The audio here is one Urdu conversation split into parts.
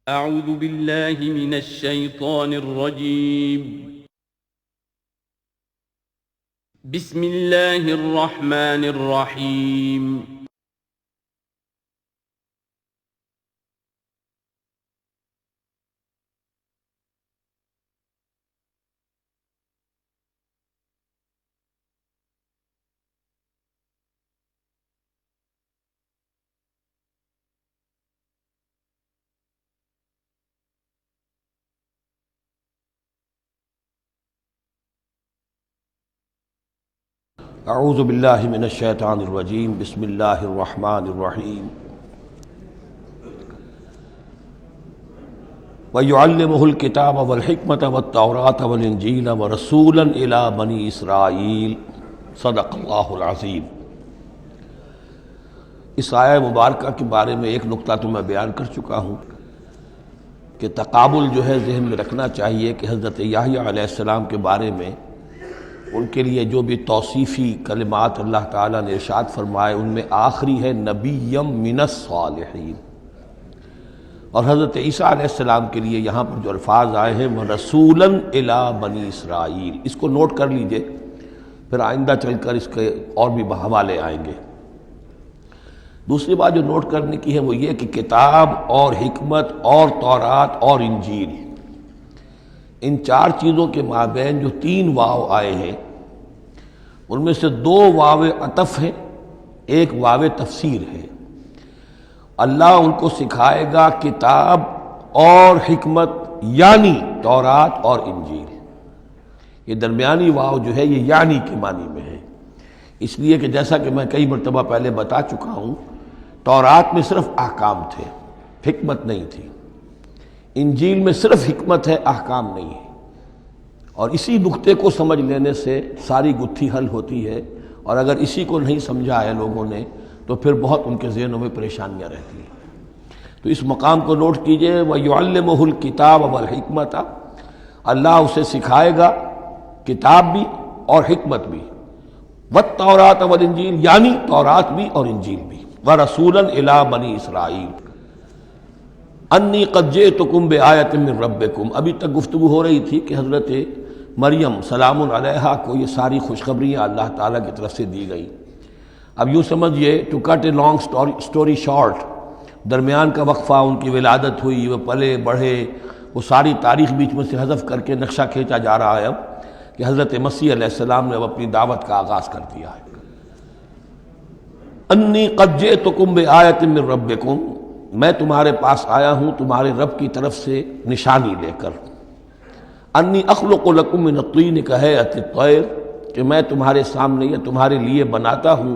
أعوذ بالله من الشيطان الرجيم. بسم الله الرحمن الرحيم. اعوذ باللہ من الشیطان الرجیم بسم اللہ الرحمن الرحیم وَيُعَلِّمُهُ الْكِتَابَ وَالْحِكْمَةَ وَالتَّوْرَاةَ وَالْإِنْجِيلَ وَرَسُولًا إِلَى بَنِي إِسْرَائِيلَ صدق اللہ العظیم۔ اس آیہ مبارکہ کے بارے میں ایک نقطہ تو میں بیان کر چکا ہوں کہ تقابل جو ہے ذہن میں رکھنا چاہیے کہ حضرت یحییٰ علیہ السلام کے بارے میں ان کے لیے جو بھی توصیفی کلمات اللہ تعالیٰ نے ارشاد فرمائے ان میں آخری ہے نبیم من الصالحین، اور حضرت عیسیٰ علیہ السلام کے لیے یہاں پر جو الفاظ آئے ہیں وہ رسولاً الی بنی اسرائیل، اس کو نوٹ کر لیجئے، پھر آئندہ چل کر اس کے اور بھی حوالے آئیں گے۔ دوسری بات جو نوٹ کرنے کی ہے وہ یہ کہ کتاب اور حکمت اور تورات اور انجیل، ان چار چیزوں کے مابین جو تین واو آئے ہیں ان میں سے دو واو عطف ہیں، ایک واو تفسیر ہے۔ اللہ ان کو سکھائے گا کتاب اور حکمت، یعنی تورات اور انجیل۔ یہ درمیانی واو جو ہے یہ یعنی کے معنی میں ہے، اس لیے کہ جیسا کہ میں کئی مرتبہ پہلے بتا چکا ہوں، تورات میں صرف احکام تھے، حکمت نہیں تھی۔ انجیل میں صرف حکمت ہے، احکام نہیں ہے، اور اسی نقطے کو سمجھ لینے سے ساری گتھی حل ہوتی ہے، اور اگر اسی کو نہیں سمجھا ہے لوگوں نے تو پھر بہت ان کے ذہنوں میں پریشانیاں رہتی ہیں۔ تو اس مقام کو نوٹ کیجئے، وَيُعَلِّمُهُ الْكِتَابَ وَالْحِكْمَةَ، اللہ اسے سکھائے گا کتاب بھی اور حکمت بھی، وَالتَّوْرَاةَ وَالْإِنْجِيلَ، یعنی تورات بھی اور انجیل بھی، وَرَسُولًا إِلَىٰ بَنِي إِسْرَائِيلَ انی قد جئتکم بآیۃ من ربکم۔ ابھی تک گفتگو ہو رہی تھی کہ حضرت مریم سلام علیہا کو یہ ساری خوشخبریاں اللہ تعالیٰ کی طرف سے دی گئی۔ اب یوں سمجھیے، to cut a long story short, درمیان کا وقفہ، ان کی ولادت ہوئی، وہ پلے بڑھے، وہ ساری تاریخ بیچ میں سے حذف کر کے نقشہ کھینچا جا رہا ہے اب کہ حضرت مسیح علیہ السلام نے اب اپنی دعوت کا آغاز کر دیا ہے۔ انی قد جئتکم بآیۃ من ربکم، میں تمہارے پاس آیا ہوں تمہارے رب کی طرف سے نشانی لے کر۔ انی اخلق لکم من الطین کہیئۃ الطیر، کہ میں تمہارے سامنے یا تمہارے لیے بناتا ہوں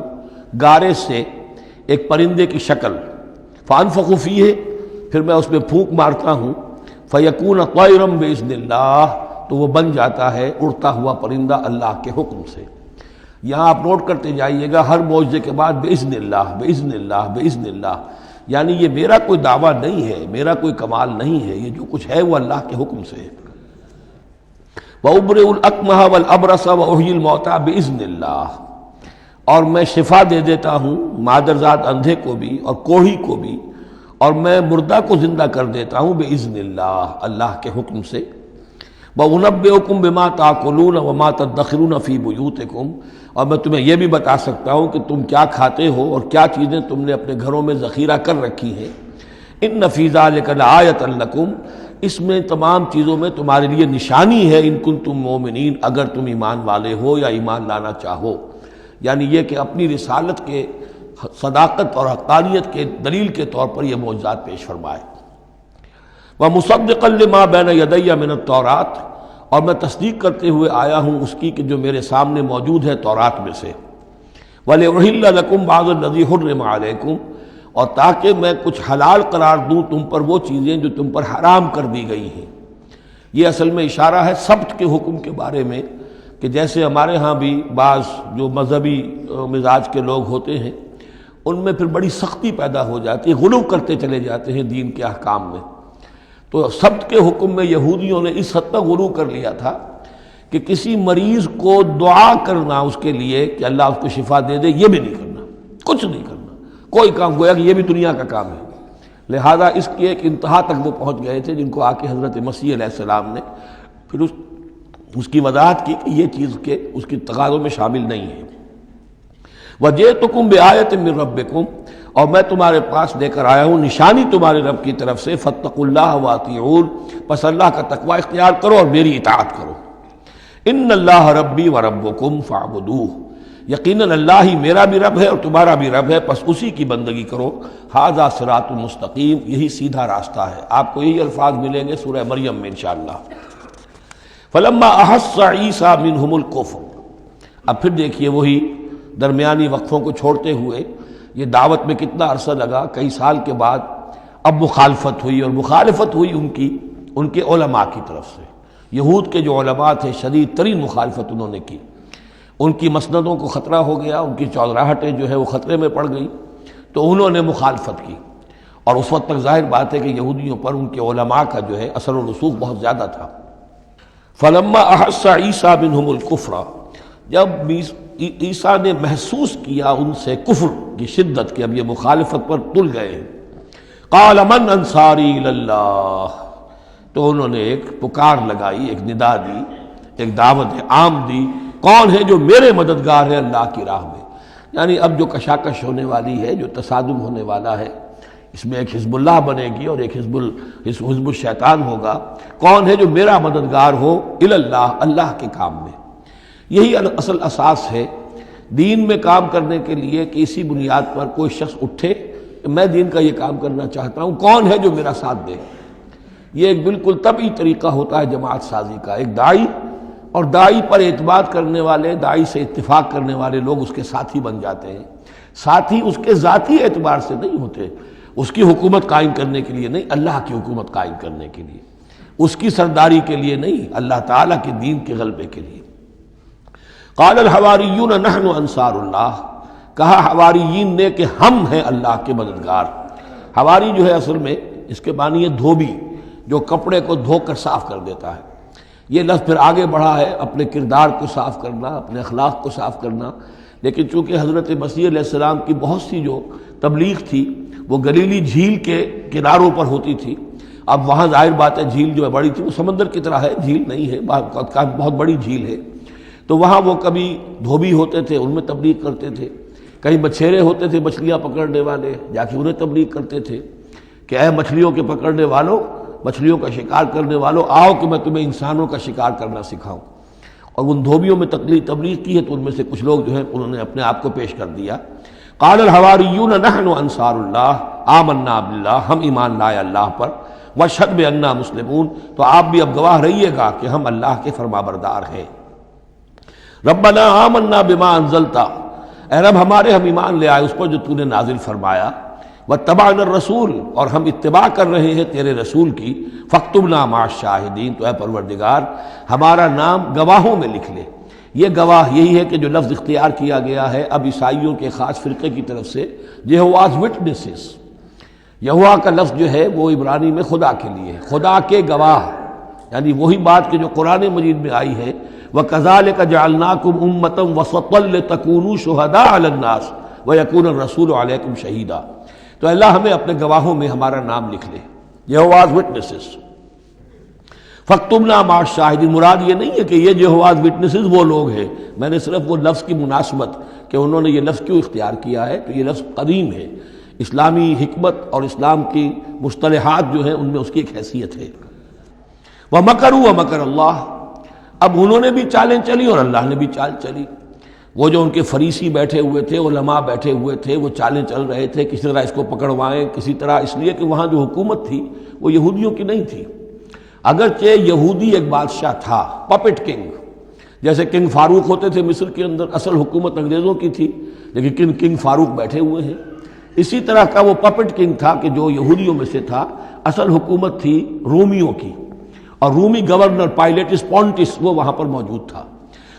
گارے سے ایک پرندے کی شکل، فانفخ فیہ، پھر میں اس میں پھونک مارتا ہوں، فیکون طیرا باذن اللہ، تو وہ بن جاتا ہے اڑتا ہوا پرندہ اللہ کے حکم سے۔ یہاں آپ نوٹ کرتے جائیے گا، ہر معجزے کے بعد باذن اللہ باذن اللہ باذن اللہ، یعنی یہ میرا کوئی دعویٰ نہیں ہے، میرا کوئی کمال نہیں ہے، یہ جو کچھ ہے وہ اللہ کے حکم سے ہے۔ وَأُبْرِئُ الْأَكْمَحَ وَالْأَبْرَصَ وَأُحْيِي الْمَوْتَىٰ بِإِذْنِ اللَّهِ، اور میں شفا دے دیتا ہوں مادرزاد اندھے کو بھی اور کوڑھی کو بھی، اور میں مردہ کو زندہ کر دیتا ہوں بِإِذْنِ اللَّهِ، اللہ کے حکم سے۔ وَأُنَبِّئُكُم بِمَا تَأْكُلُونَ وَمَا تَدَّخِرُونَ فِي بُيُوتِكُمْ، اور میں تمہیں یہ بھی بتا سکتا ہوں کہ تم کیا کھاتے ہو اور کیا چیزیں تم نے اپنے گھروں میں ذخیرہ کر رکھی ہیں۔ ان فی ذلک لآیۃ لکم، اس میں تمام چیزوں میں تمہارے لیے نشانی ہے، ان کنتم مومنین، اگر تم ایمان والے ہو یا ایمان لانا چاہو، یعنی یہ کہ اپنی رسالت کے صداقت اور حقانیت کے دلیل کے طور پر یہ معجزات پیش فرمائے۔ وَمُصَدِّقًا لِمَا بَيْنَ يَدَيَّ مِنَ التَّوْرَاةِ، اور میں تصدیق کرتے ہوئے آیا ہوں اس کی کہ جو میرے سامنے موجود ہے تورات میں سے۔ وَلِأُحِلَّ لَكُمْ بَعْضَ الَّذِي حُرِّمَ عَلَيْكُمْ، اور تاکہ میں کچھ حلال قرار دوں تم پر وہ چیزیں جو تم پر حرام کر دی گئی ہیں۔ یہ اصل میں اشارہ ہے سبت کے حکم کے بارے میں، کہ جیسے ہمارے ہاں بھی بعض جو مذہبی مزاج کے لوگ ہوتے ہیں ان میں پھر بڑی سختی پیدا ہو جاتی ہے، غلو کرتے چلے جاتے ہیں دین کے احکام میں۔ تو سبت کے حکم میں یہودیوں نے اس حد تک غلو کر لیا تھا کہ کسی مریض کو دعا کرنا اس کے لیے کہ اللہ اس کو شفا دے دے، یہ بھی نہیں کرنا، کچھ نہیں کرنا، کوئی کام، گویا کہ یہ بھی دنیا کا کام ہے۔ لہذا اس کی ایک انتہا تک وہ پہنچ گئے تھے جن کو آ کے حضرت مسیح علیہ السلام نے پھر اس کی وضاحت کی کہ یہ چیز کے اس کی تقاضوں میں شامل نہیں ہے۔ وَجِئْتُكُمْ بِآیَةٍ مِّن رَبِّكُمْ، اور میں تمہارے پاس لے کر آیا ہوں نشانی تمہارے رب کی طرف سے، فَاتَّقُوا اللَّهَ وَأَطِیعُونِ، پس اللہ کا تقوی اختیار کرو اور میری اطاعت کرو۔ ان اللہ ربی و ربکم فاعبدوہ، یقیناً اللہ ہی میرا بھی رب ہے اور تمہارا بھی رب ہے، پس اسی کی بندگی کرو۔ ھذا صراط مستقیم، یہی سیدھا راستہ ہے۔ آپ کو یہی الفاظ ملیں گے سورہ مریم میں انشاءاللہ۔ فلما احس عیسیٰ منہم الکفر، اب پھر دیکھیے وہی درمیانی وقفوں کو چھوڑتے ہوئے یہ دعوت میں کتنا عرصہ لگا، کئی سال کے بعد اب مخالفت ہوئی، اور مخالفت ہوئی ان کے علماء کی طرف سے۔ یہود کے جو علماء تھے شدید ترین مخالفت انہوں نے کی، ان کی مسندوں کو خطرہ ہو گیا، ان کی چودراہٹیں جو ہے وہ خطرے میں پڑ گئی، تو انہوں نے مخالفت کی، اور اس وقت تک ظاہر بات ہے کہ یہودیوں پر ان کے علماء کا جو ہے اثر و رسوخ بہت زیادہ تھا۔ فلما احس عیسیٰ منہم الکفر، جب عیسیٰ نے محسوس کیا ان سے کفر کی شدت کہ اب یہ مخالفت پر تل گئے ہیں، قال من انصاری الی اللہ، تو انہوں نے ایک پکار لگائی، ایک ندا دی، ایک دعوت عام دی، کون ہے جو میرے مددگار ہے اللہ کی راہ میں؟ یعنی اب جو کشاکش ہونے والی ہے، جو تصادم ہونے والا ہے، اس میں ایک حزب اللہ بنے گی اور ایک حزب الشیطان ہوگا، کون ہے جو میرا مددگار ہو الی اللہ، اللہ کے کام میں۔ یہی اصل اساس ہے دین میں کام کرنے کے لیے کہ اسی بنیاد پر کوئی شخص اٹھے کہ میں دین کا یہ کام کرنا چاہتا ہوں، کون ہے جو میرا ساتھ دے۔ یہ ایک بالکل طبعی طریقہ ہوتا ہے جماعت سازی کا، ایک داعی اور داعی پر اعتماد کرنے والے، داعی سے اتفاق کرنے والے لوگ اس کے ساتھی بن جاتے ہیں۔ ساتھی اس کے ذاتی اعتبار سے نہیں ہوتے، اس کی حکومت قائم کرنے کے لیے نہیں، اللہ کی حکومت قائم کرنے کے لیے، اس کی سرداری کے لیے نہیں، اللہ تعالیٰ کے دین کے غلبے کے لیے۔ قال الحواریون نحن انصار اللہ، کہا حواریین نے کہ ہم ہیں اللہ کے مددگار۔ حواری جو ہے اصل میں اس کے معنی ہے دھوبی، جو کپڑے کو دھو کر صاف کر دیتا ہے۔ یہ لفظ پھر آگے بڑھا ہے اپنے کردار کو صاف کرنا، اپنے اخلاق کو صاف کرنا، لیکن چونکہ حضرت مسیح علیہ السلام کی بہت سی جو تبلیغ تھی وہ گلیلی جھیل کے کناروں پر ہوتی تھی، اب وہاں ظاہر بات ہے جھیل جو ہے بڑی تھی، وہ سمندر کی طرح ہے، جھیل نہیں ہے، بہت بڑی جھیل ہے، تو وہاں وہ کبھی دھوبی ہوتے تھے، ان میں تبلیغ کرتے تھے، کہیں مچھیرے ہوتے تھے مچھلیاں پکڑنے والے، جا کے انہیں تبلیغ کرتے تھے کہ اے مچھلیوں کے پکڑنے والوں، مچھلیوں کا شکار کرنے والوں، آؤ کہ میں تمہیں انسانوں کا شکار کرنا سکھاؤں۔ اور ان دھوبیوں میں تبلیغ کی ہے، تو ان میں سے کچھ لوگ جو ہیں انہوں نے اپنے آپ کو پیش کر دیا۔ قال الحواریون نحن انصار اللہ آمنا باللہ، ہم ایمان لائے اللہ پر، واشہد بأننا مسلمون، تو آپ بھی اب گواہ رہیے گا کہ ہم اللہ کے فرمانبردار ہیں۔ ربنا آمنا بما انزلت، اے رب ہمارے ہم ایمان لے آئے اس پر جو تو نے نازل فرمایا، واتبعنا الرسول، اور ہم اتباع کر رہے ہیں تیرے رسول کی، فاکتبنا مع الشاہدین، تو اے پروردگار ہمارا نام گواہوں میں لکھ لے۔ یہ گواہ یہی ہے کہ جو لفظ اختیار کیا گیا ہے اب عیسائیوں کے خاص فرقے کی طرف سے، یہواز وٹنسز، یہوا کا لفظ جو ہے وہ عبرانی میں خدا کے لیے، خدا کے گواہ، یعنی وہی بات کہ جو قرآن مجید میں آئی ہے، وَكَذَلِكَ جَعَلْنَاكُمْ أُمَّةً وَسَطًا لِتَكُونُوا شُهَدَاءَ عَلَى النَّاسِ وَيَكُونَ الرَّسُولُ عَلَيْكُمْ شَهِيدًا، تو اللہ ہمیں اپنے گواہوں میں ہمارا نام لکھ لے، یہواز وٹنسز۔ فَاكْتُبْنَا مَعَ الشَّاهِدِينَ، مراد یہ نہیں ہے کہ یہ یہواز وٹنسز وہ لوگ ہیں، میں نے صرف وہ لفظ کی مناسبت کہ انہوں نے یہ لفظ کیوں اختیار کیا ہے، تو یہ لفظ قدیم ہے، اسلامی حکمت اور اسلام کی مصطلحات جو ہیں ان میں اس کی ایک حیثیت ہے۔ وَمَكَرُوا وَمَكَرَ اللَّهُ، اب انہوں نے بھی چالیں چلی اور اللہ نے بھی چال چلی۔ وہ جو ان کے فریسی بیٹھے ہوئے تھے، علماء بیٹھے ہوئے تھے، وہ چالیں چل رہے تھے کسی طرح اس کو پکڑوائیں، کسی طرح، اس لیے کہ وہاں جو حکومت تھی وہ یہودیوں کی نہیں تھی، اگرچہ یہودی ایک بادشاہ تھا، پپٹ کنگ، جیسے کنگ فاروق ہوتے تھے مصر کے اندر، اصل حکومت انگریزوں کی تھی لیکن کنگ فاروق بیٹھے ہوئے ہیں، اسی طرح کا وہ پپٹ کنگ تھا کہ جو یہودیوں میں سے تھا، اصل حکومت تھی رومیوں کی، اور رومی گورنر پائلیٹس پونٹس وہ وہاں پر موجود تھا،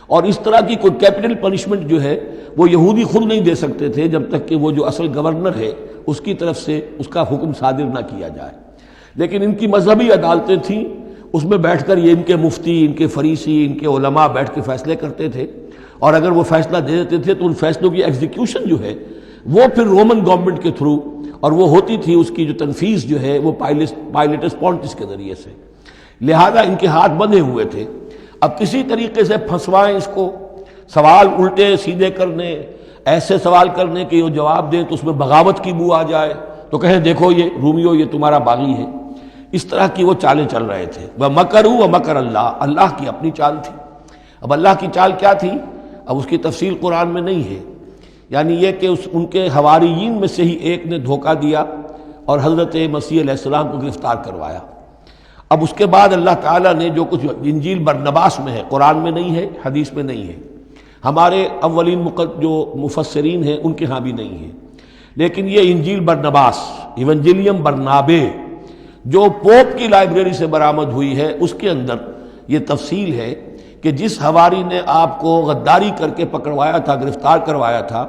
اور اس طرح کی کوئی کیپٹل پنشمنٹ جو ہے وہ یہودی خود نہیں دے سکتے تھے جب تک کہ وہ جو اصل گورنر ہے اس کی طرف سے اس کا حکم صادر نہ کیا جائے، لیکن ان کی مذہبی عدالتیں تھیں، اس میں بیٹھ کر یہ ان کے مفتی، ان کے فریسی، ان کے علماء بیٹھ کے فیصلے کرتے تھے، اور اگر وہ فیصلہ دے دیتے تھے تو ان فیصلوں کی ایگزیکیوشن جو ہے وہ پھر رومن گورنمنٹ کے تھرو، اور وہ ہوتی تھی اس کی جو تنفیذ جو ہے وہ پائلٹس پونٹس کے ذریعے سے، لہذا ان کے ہاتھ بندھے ہوئے تھے۔ اب کسی طریقے سے پھنسوائیں اس کو، سوال الٹے سیدھے کرنے، ایسے سوال کرنے کہ وہ جواب دیں تو اس میں بغاوت کی بو آ جائے، تو کہیں دیکھو یہ رومیو یہ تمہارا باغی ہے۔ اس طرح کی وہ چالیں چل رہے تھے۔ وَمَكَرُوا وَمَكَرَ اللَّهُ، اللہ کی اپنی چال تھی۔ اب اللہ کی چال کیا تھی؟ اب اس کی تفصیل قرآن میں نہیں ہے، یعنی یہ کہ ان کے حواریین میں سے ہی ایک نے دھوکہ دیا اور حضرت مسیح علیہ السلام کو گرفتار کروایا۔ اب اس کے بعد اللہ تعالیٰ نے جو کچھ انجیل برنباس میں ہے، قرآن میں نہیں ہے، حدیث میں نہیں ہے، ہمارے اولین جو مفسرین ہیں ان کے ہاں بھی نہیں ہے، لیکن یہ انجیل برنباس، ایونجیلیم برنابے، جو پوپ کی لائبریری سے برآمد ہوئی ہے، اس کے اندر یہ تفصیل ہے کہ جس حواری نے آپ کو غداری کر کے پکڑوایا تھا، گرفتار کروایا تھا،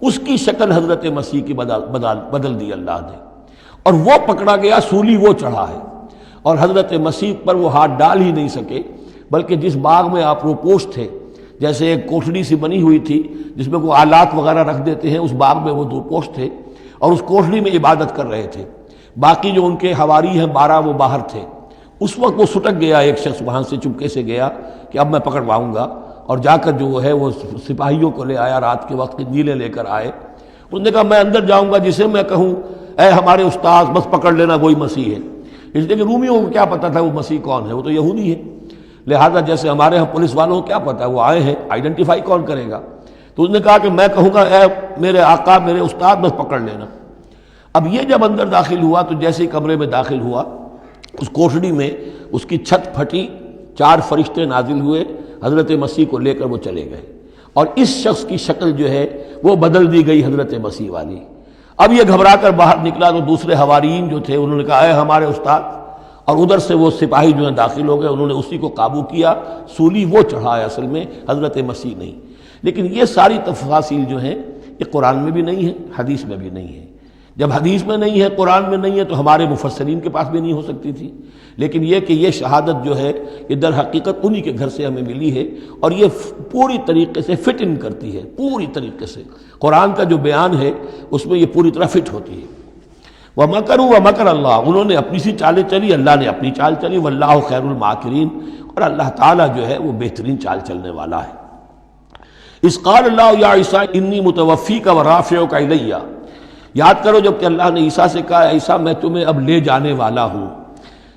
اس کی شکل حضرت مسیح کی بدل دی اللہ نے، اور وہ پکڑا گیا، سولی وہ چڑھا ہے، اور حضرت مسیح پر وہ ہاتھ ڈال ہی نہیں سکے، بلکہ جس باغ میں آپ روپوش تھے، جیسے ایک کوٹھڑی سی بنی ہوئی تھی جس میں کوئی آلات وغیرہ رکھ دیتے ہیں، اس باغ میں وہ روپوش تھے اور اس کوٹھڑی میں عبادت کر رہے تھے، باقی جو ان کے حواری ہیں 12 وہ باہر تھے۔ اس وقت وہ سٹک گیا، ایک شخص وہاں سے چپکے سے گیا کہ اب میں پکڑواؤں گا، اور جا کر جو ہے وہ سپاہیوں کو لے آیا، رات کے وقت نیلے لے کر آئے۔ اس نے کہا میں اندر جاؤں گا، جسے میں کہوں اے ہمارے استاد بس پکڑ لینا وہی مسیح ہے، اس لیے کہ رومیوں کو کیا پتا تھا وہ مسیح کون ہے، وہ تو یہودی ہے، لہذا جیسے ہمارے ہاں پولیس والوں کو کیا پتا ہے وہ آئے ہیں، آئیڈینٹیفائی کون کرے گا۔ تو اس نے کہا کہ میں کہوں گا اے میرے آقا میرے استاد بس پکڑ لینا۔ اب یہ جب اندر داخل ہوا تو جیسے ہی کمرے میں داخل ہوا، اس کوٹھڑی میں اس کی چھت پھٹی، 4 فرشتے نازل ہوئے، حضرت مسیح کو لے کر وہ چلے گئے، اور اس شخص کی شکل جو ہے وہ بدل دی گئی حضرت مسیح والی۔ اب یہ گھبرا کر باہر نکلا تو دوسرے حواریین جو تھے انہوں نے کہا اے ہمارے استاد، اور ادھر سے وہ سپاہی جو ہیں داخل ہو گئے، انہوں نے اسی کو قابو کیا، سولی وہ چڑھا ہے اصل میں، حضرت مسیح نہیں۔ لیکن یہ ساری تفاصیل جو ہیں یہ قرآن میں بھی نہیں ہے، حدیث میں بھی نہیں ہے۔ جب حدیث میں نہیں ہے، قرآن میں نہیں ہے، تو ہمارے مفسرین کے پاس بھی نہیں ہو سکتی تھی۔ لیکن یہ کہ یہ شہادت جو ہے یہ در حقیقت انہی کے گھر سے ہمیں ملی ہے، اور یہ پوری طریقے سے فٹ ان کرتی ہے، پوری طریقے سے قرآن کا جو بیان ہے اس میں یہ پوری طرح فٹ ہوتی ہے۔ وَمَكَرُوا وَمَكَرَ اللَّهُ، انہوں نے اپنی سی چالیں چلی، اللہ نے اپنی چال چلی، وَاللَّهُ خَيْرُ الْمَاكِرِينَ، اور اللہ تعالیٰ جو ہے وہ بہترین چال چلنے والا ہے۔ اِذْ قَالَ اللَّهُ يَا عِيسَىٰ إِنِّي مُتَوَفِّيكَ وَرَافِعُكَ إِلَيَّ، یاد کرو جب کہ اللہ نے عیسیٰ سے کہا عیسیٰ میں تمہیں اب لے جانے والا ہوں۔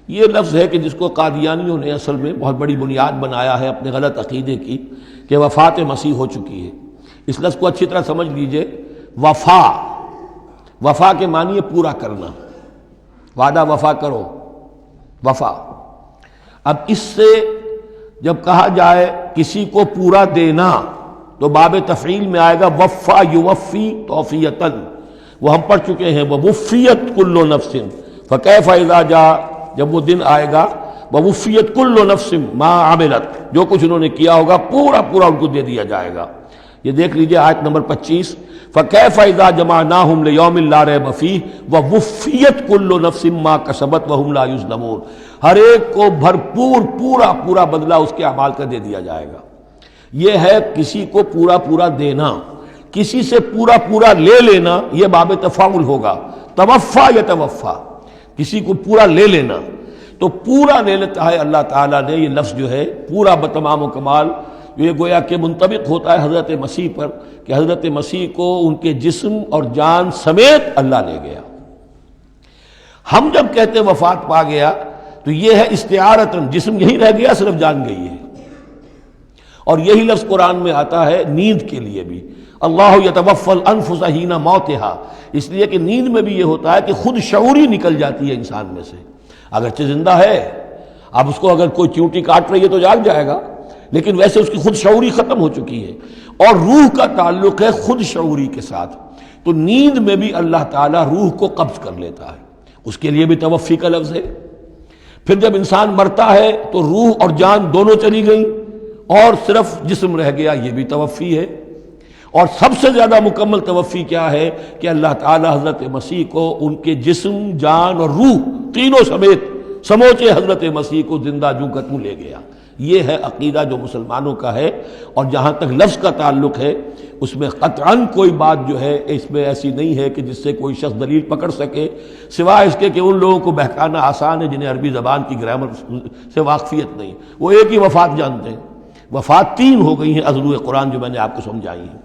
یہ لفظ ہے کہ جس کو قادیانیوں نے اصل میں بہت بڑی بنیاد بنایا ہے اپنے غلط عقیدے کی، کہ وفات مسیح ہو چکی ہے۔ اس لفظ کو اچھی طرح سمجھ لیجئے، وفا کے معنی ہے پورا کرنا، وعدہ وفا کرو، وفا۔ اب اس سے جب کہا جائے کسی کو پورا دینا تو باب تفعیل میں آئے گا وفا یوفی توفیتاً، وہ ہم پڑھ چکے ہیں، ووفیت کل نفس فکیف اذا جاء، جب وہ دن آئے گا ووفیت کل نفس ما عملت، جو کچھ انہوں نے کیا ہوگا پورا پورا ان کو دے دیا جائے گا۔ یہ دیکھ لیجئے آیت نمبر 25، فَكَيْفَ إِذَا جَمَعْنَاهُمْ لِيَوْمٍ لَا رَيْبَ فِيهِ وَوُفِّيَتْ كُلُّ نَفْسٍ مَا كَسَبَتْ وَهُمْ لَا يُظْلَمُونَ، ہر ایک کو بھرپور پورا بدلہ اس کے اعمال کا دے دیا جائے گا۔ یہ ہے کسی کو پورا دینا، کسی سے پورا لے لینا، یہ باب تفاعل ہوگا، توفا یا توفا، کسی کو پورا لے لینا، تو پورا لے لیتا ہے اللہ تعالیٰ نے۔ یہ لفظ جو ہے پورا بتمام و کمال، یہ گویا کہ منطبق ہوتا ہے حضرت مسیح پر، کہ حضرت مسیح کو ان کے جسم اور جان سمیت اللہ لے گیا۔ ہم جب کہتے وفات پا گیا تو یہ ہے استعارتاً، جسم یہی رہ گیا، صرف جان گئی ہے۔ اور یہی لفظ قرآن میں آتا ہے نیند کے لیے بھی، اللہ یتوفی الانفس حین موتہا، اس لیے کہ نیند میں بھی یہ ہوتا ہے کہ خود شعوری نکل جاتی ہے انسان میں سے، اگرچہ زندہ ہے، اب اس کو اگر کوئی چیونٹی کاٹ رہی ہے تو جاگ جائے گا، لیکن ویسے اس کی خود شعوری ختم ہو چکی ہے، اور روح کا تعلق ہے خود شعوری کے ساتھ۔ تو نیند میں بھی اللہ تعالیٰ روح کو قبض کر لیتا ہے، اس کے لیے بھی توفی کا لفظ ہے۔ پھر جب انسان مرتا ہے تو روح اور جان دونوں چلی گئیں اور صرف جسم رہ گیا، یہ بھی توفی ہے۔ اور سب سے زیادہ مکمل توفی کیا ہے کہ اللہ تعالیٰ حضرت مسیح کو ان کے جسم، جان اور روح تینوں سمیت سموچے حضرت مسیح کو زندہ جو کا توں لے گیا۔ یہ ہے عقیدہ جو مسلمانوں کا ہے، اور جہاں تک لفظ کا تعلق ہے اس میں قطعاً کوئی بات جو ہے اس میں ایسی نہیں ہے کہ جس سے کوئی شخص دلیل پکڑ سکے، سوائے اس کے کہ ان لوگوں کو بہکانا آسان ہے جنہیں عربی زبان کی گرامر سے واقفیت نہیں، وہ ایک ہی وفات جانتے ہیں۔ وفات 3 ہو گئی ہیں اضلوع قرآن جو میں نے آپ کو سمجھائی ہیں۔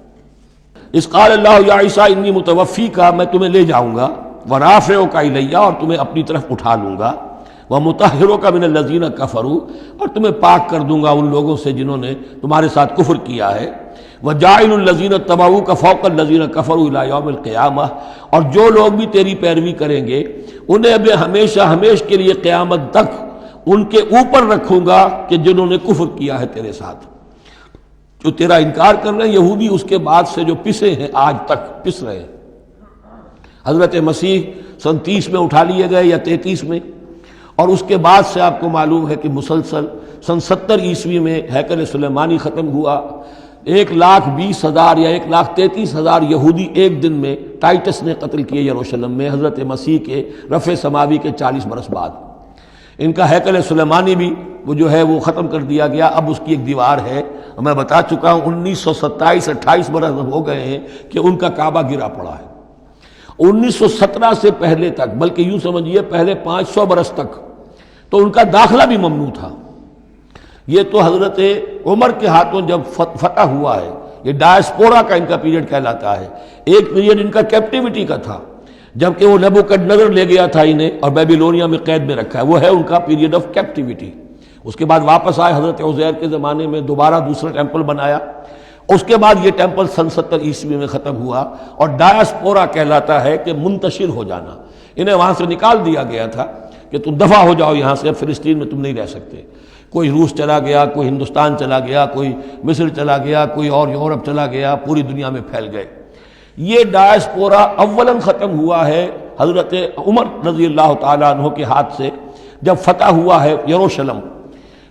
اس قال اللہ یا عیسیٰ انی متوفیکا، میں تمہیں لے جاؤں گا، ورافعک الیہ، اور تمہیں اپنی طرف اٹھا لوں گا، ومطہرک من الذین کفروا، اور تمہیں پاک کر دوں گا ان لوگوں سے جنہوں نے تمہارے ساتھ کفر کیا ہے، وجاعل الذین اتبعوک فوق الذین کفروا الی یوم القیامہ، اور جو لوگ بھی تیری پیروی کریں گے انہیں بھی ہمیشہ ہمیشہ کے لیے قیامت تک ان کے اوپر رکھوں گا کہ جنہوں نے کفر کیا ہے تیرے ساتھ، جو تیرا انکار کر رہے ہیں یہودی، اس کے بعد سے جو پسے ہیں آج تک پس رہے ہیں۔ حضرت مسیح سن 30 میں اٹھا لیے گئے یا 33 میں، اور اس کے بعد سے آپ کو معلوم ہے کہ مسلسل سن 70 عیسوی میں ہیکل سلیمانی ختم ہوا، 1,20,000 یا 1,33,000 یہودی ایک دن میں ٹائٹس نے قتل کیے یروشلم میں، حضرت مسیح کے رفع سماوی کے 40 برس بعد۔ ان کا ہیکل سلیمانی بھی وہ جو ہے وہ ختم کر دیا گیا، اب اس کی ایک دیوار ہے، میں بتا چکا ہوں 1927-28 برس ہو گئے ہیں کہ ان کا کعبہ گرا پڑا ہے۔ 1917 سے پہلے تک، بلکہ یوں سمجھیے پہلے 500 برس تک تو ان کا داخلہ بھی ممنوع تھا۔ یہ تو حضرت عمر کے ہاتھوں جب فتح ہوا ہے، یہ ڈائسپورا کا ان کا پیریڈ کہلاتا ہے۔ ایک پیریڈ ان کا کیپٹیوٹی کا تھا، جبکہ وہ نیبوکڈنیزر لے گیا تھا انہیں اور بیبیلونیا میں قید میں رکھا ہے، وہ ہے ان کا پیریڈ آف کیپٹیوٹی۔ اس کے بعد واپس آئے حضرت عزیر کے زمانے میں، دوبارہ دوسرا ٹیمپل بنایا، اس کے بعد یہ ٹیمپل سن 70 عیسوی میں ختم ہوا، اور ڈائسپورا کہلاتا ہے کہ منتشر ہو جانا۔ انہیں وہاں سے نکال دیا گیا تھا کہ تم دفع ہو جاؤ یہاں سے، فلسطین میں تم نہیں رہ سکتے۔ کوئی روس چلا گیا، کوئی ہندوستان چلا گیا، کوئی مصر چلا گیا، کوئی اور یورپ چلا گیا، پوری دنیا میں پھیل گئے۔ یہ ڈائسپورا اولاً ختم ہوا ہے حضرت عمر رضی اللہ تعالیٰ عنہ کے ہاتھ سے، جب فتح ہوا ہے یروشلم۔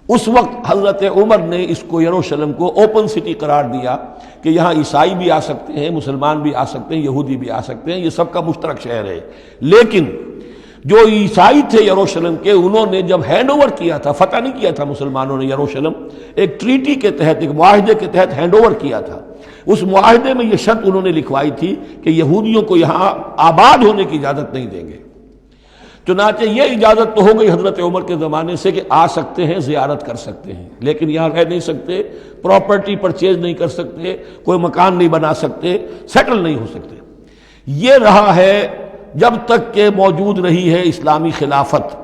اس وقت حضرت عمر نے اس کو یروشلم کو اوپن سٹی قرار دیا کہ یہاں عیسائی بھی آ سکتے ہیں، مسلمان بھی آ سکتے ہیں، یہودی بھی آ سکتے ہیں، یہ سب کا مشترک شہر ہے۔ لیکن جو عیسائی تھے یروشلم کے، انہوں نے جب ہینڈ اوور کیا تھا، فتح نہیں کیا تھا مسلمانوں نے یروشلم، ایک ٹریٹی کے تحت، ایک معاہدے کے تحت ہینڈ اوور کیا تھا۔ اس معاہدے میں یہ شرط انہوں نے لکھوائی تھی کہ یہودیوں کو یہاں آباد ہونے کی اجازت نہیں دیں گے۔ چنانچہ یہ اجازت تو ہو گئی حضرت عمر کے زمانے سے کہ آ سکتے ہیں، زیارت کر سکتے ہیں، لیکن یہاں رہ نہیں سکتے، پراپرٹی پرچیز نہیں کر سکتے، کوئی مکان نہیں بنا سکتے، سیٹل نہیں ہو سکتے۔ یہ رہا ہے جب تک کہ موجود رہی ہے اسلامی خلافت۔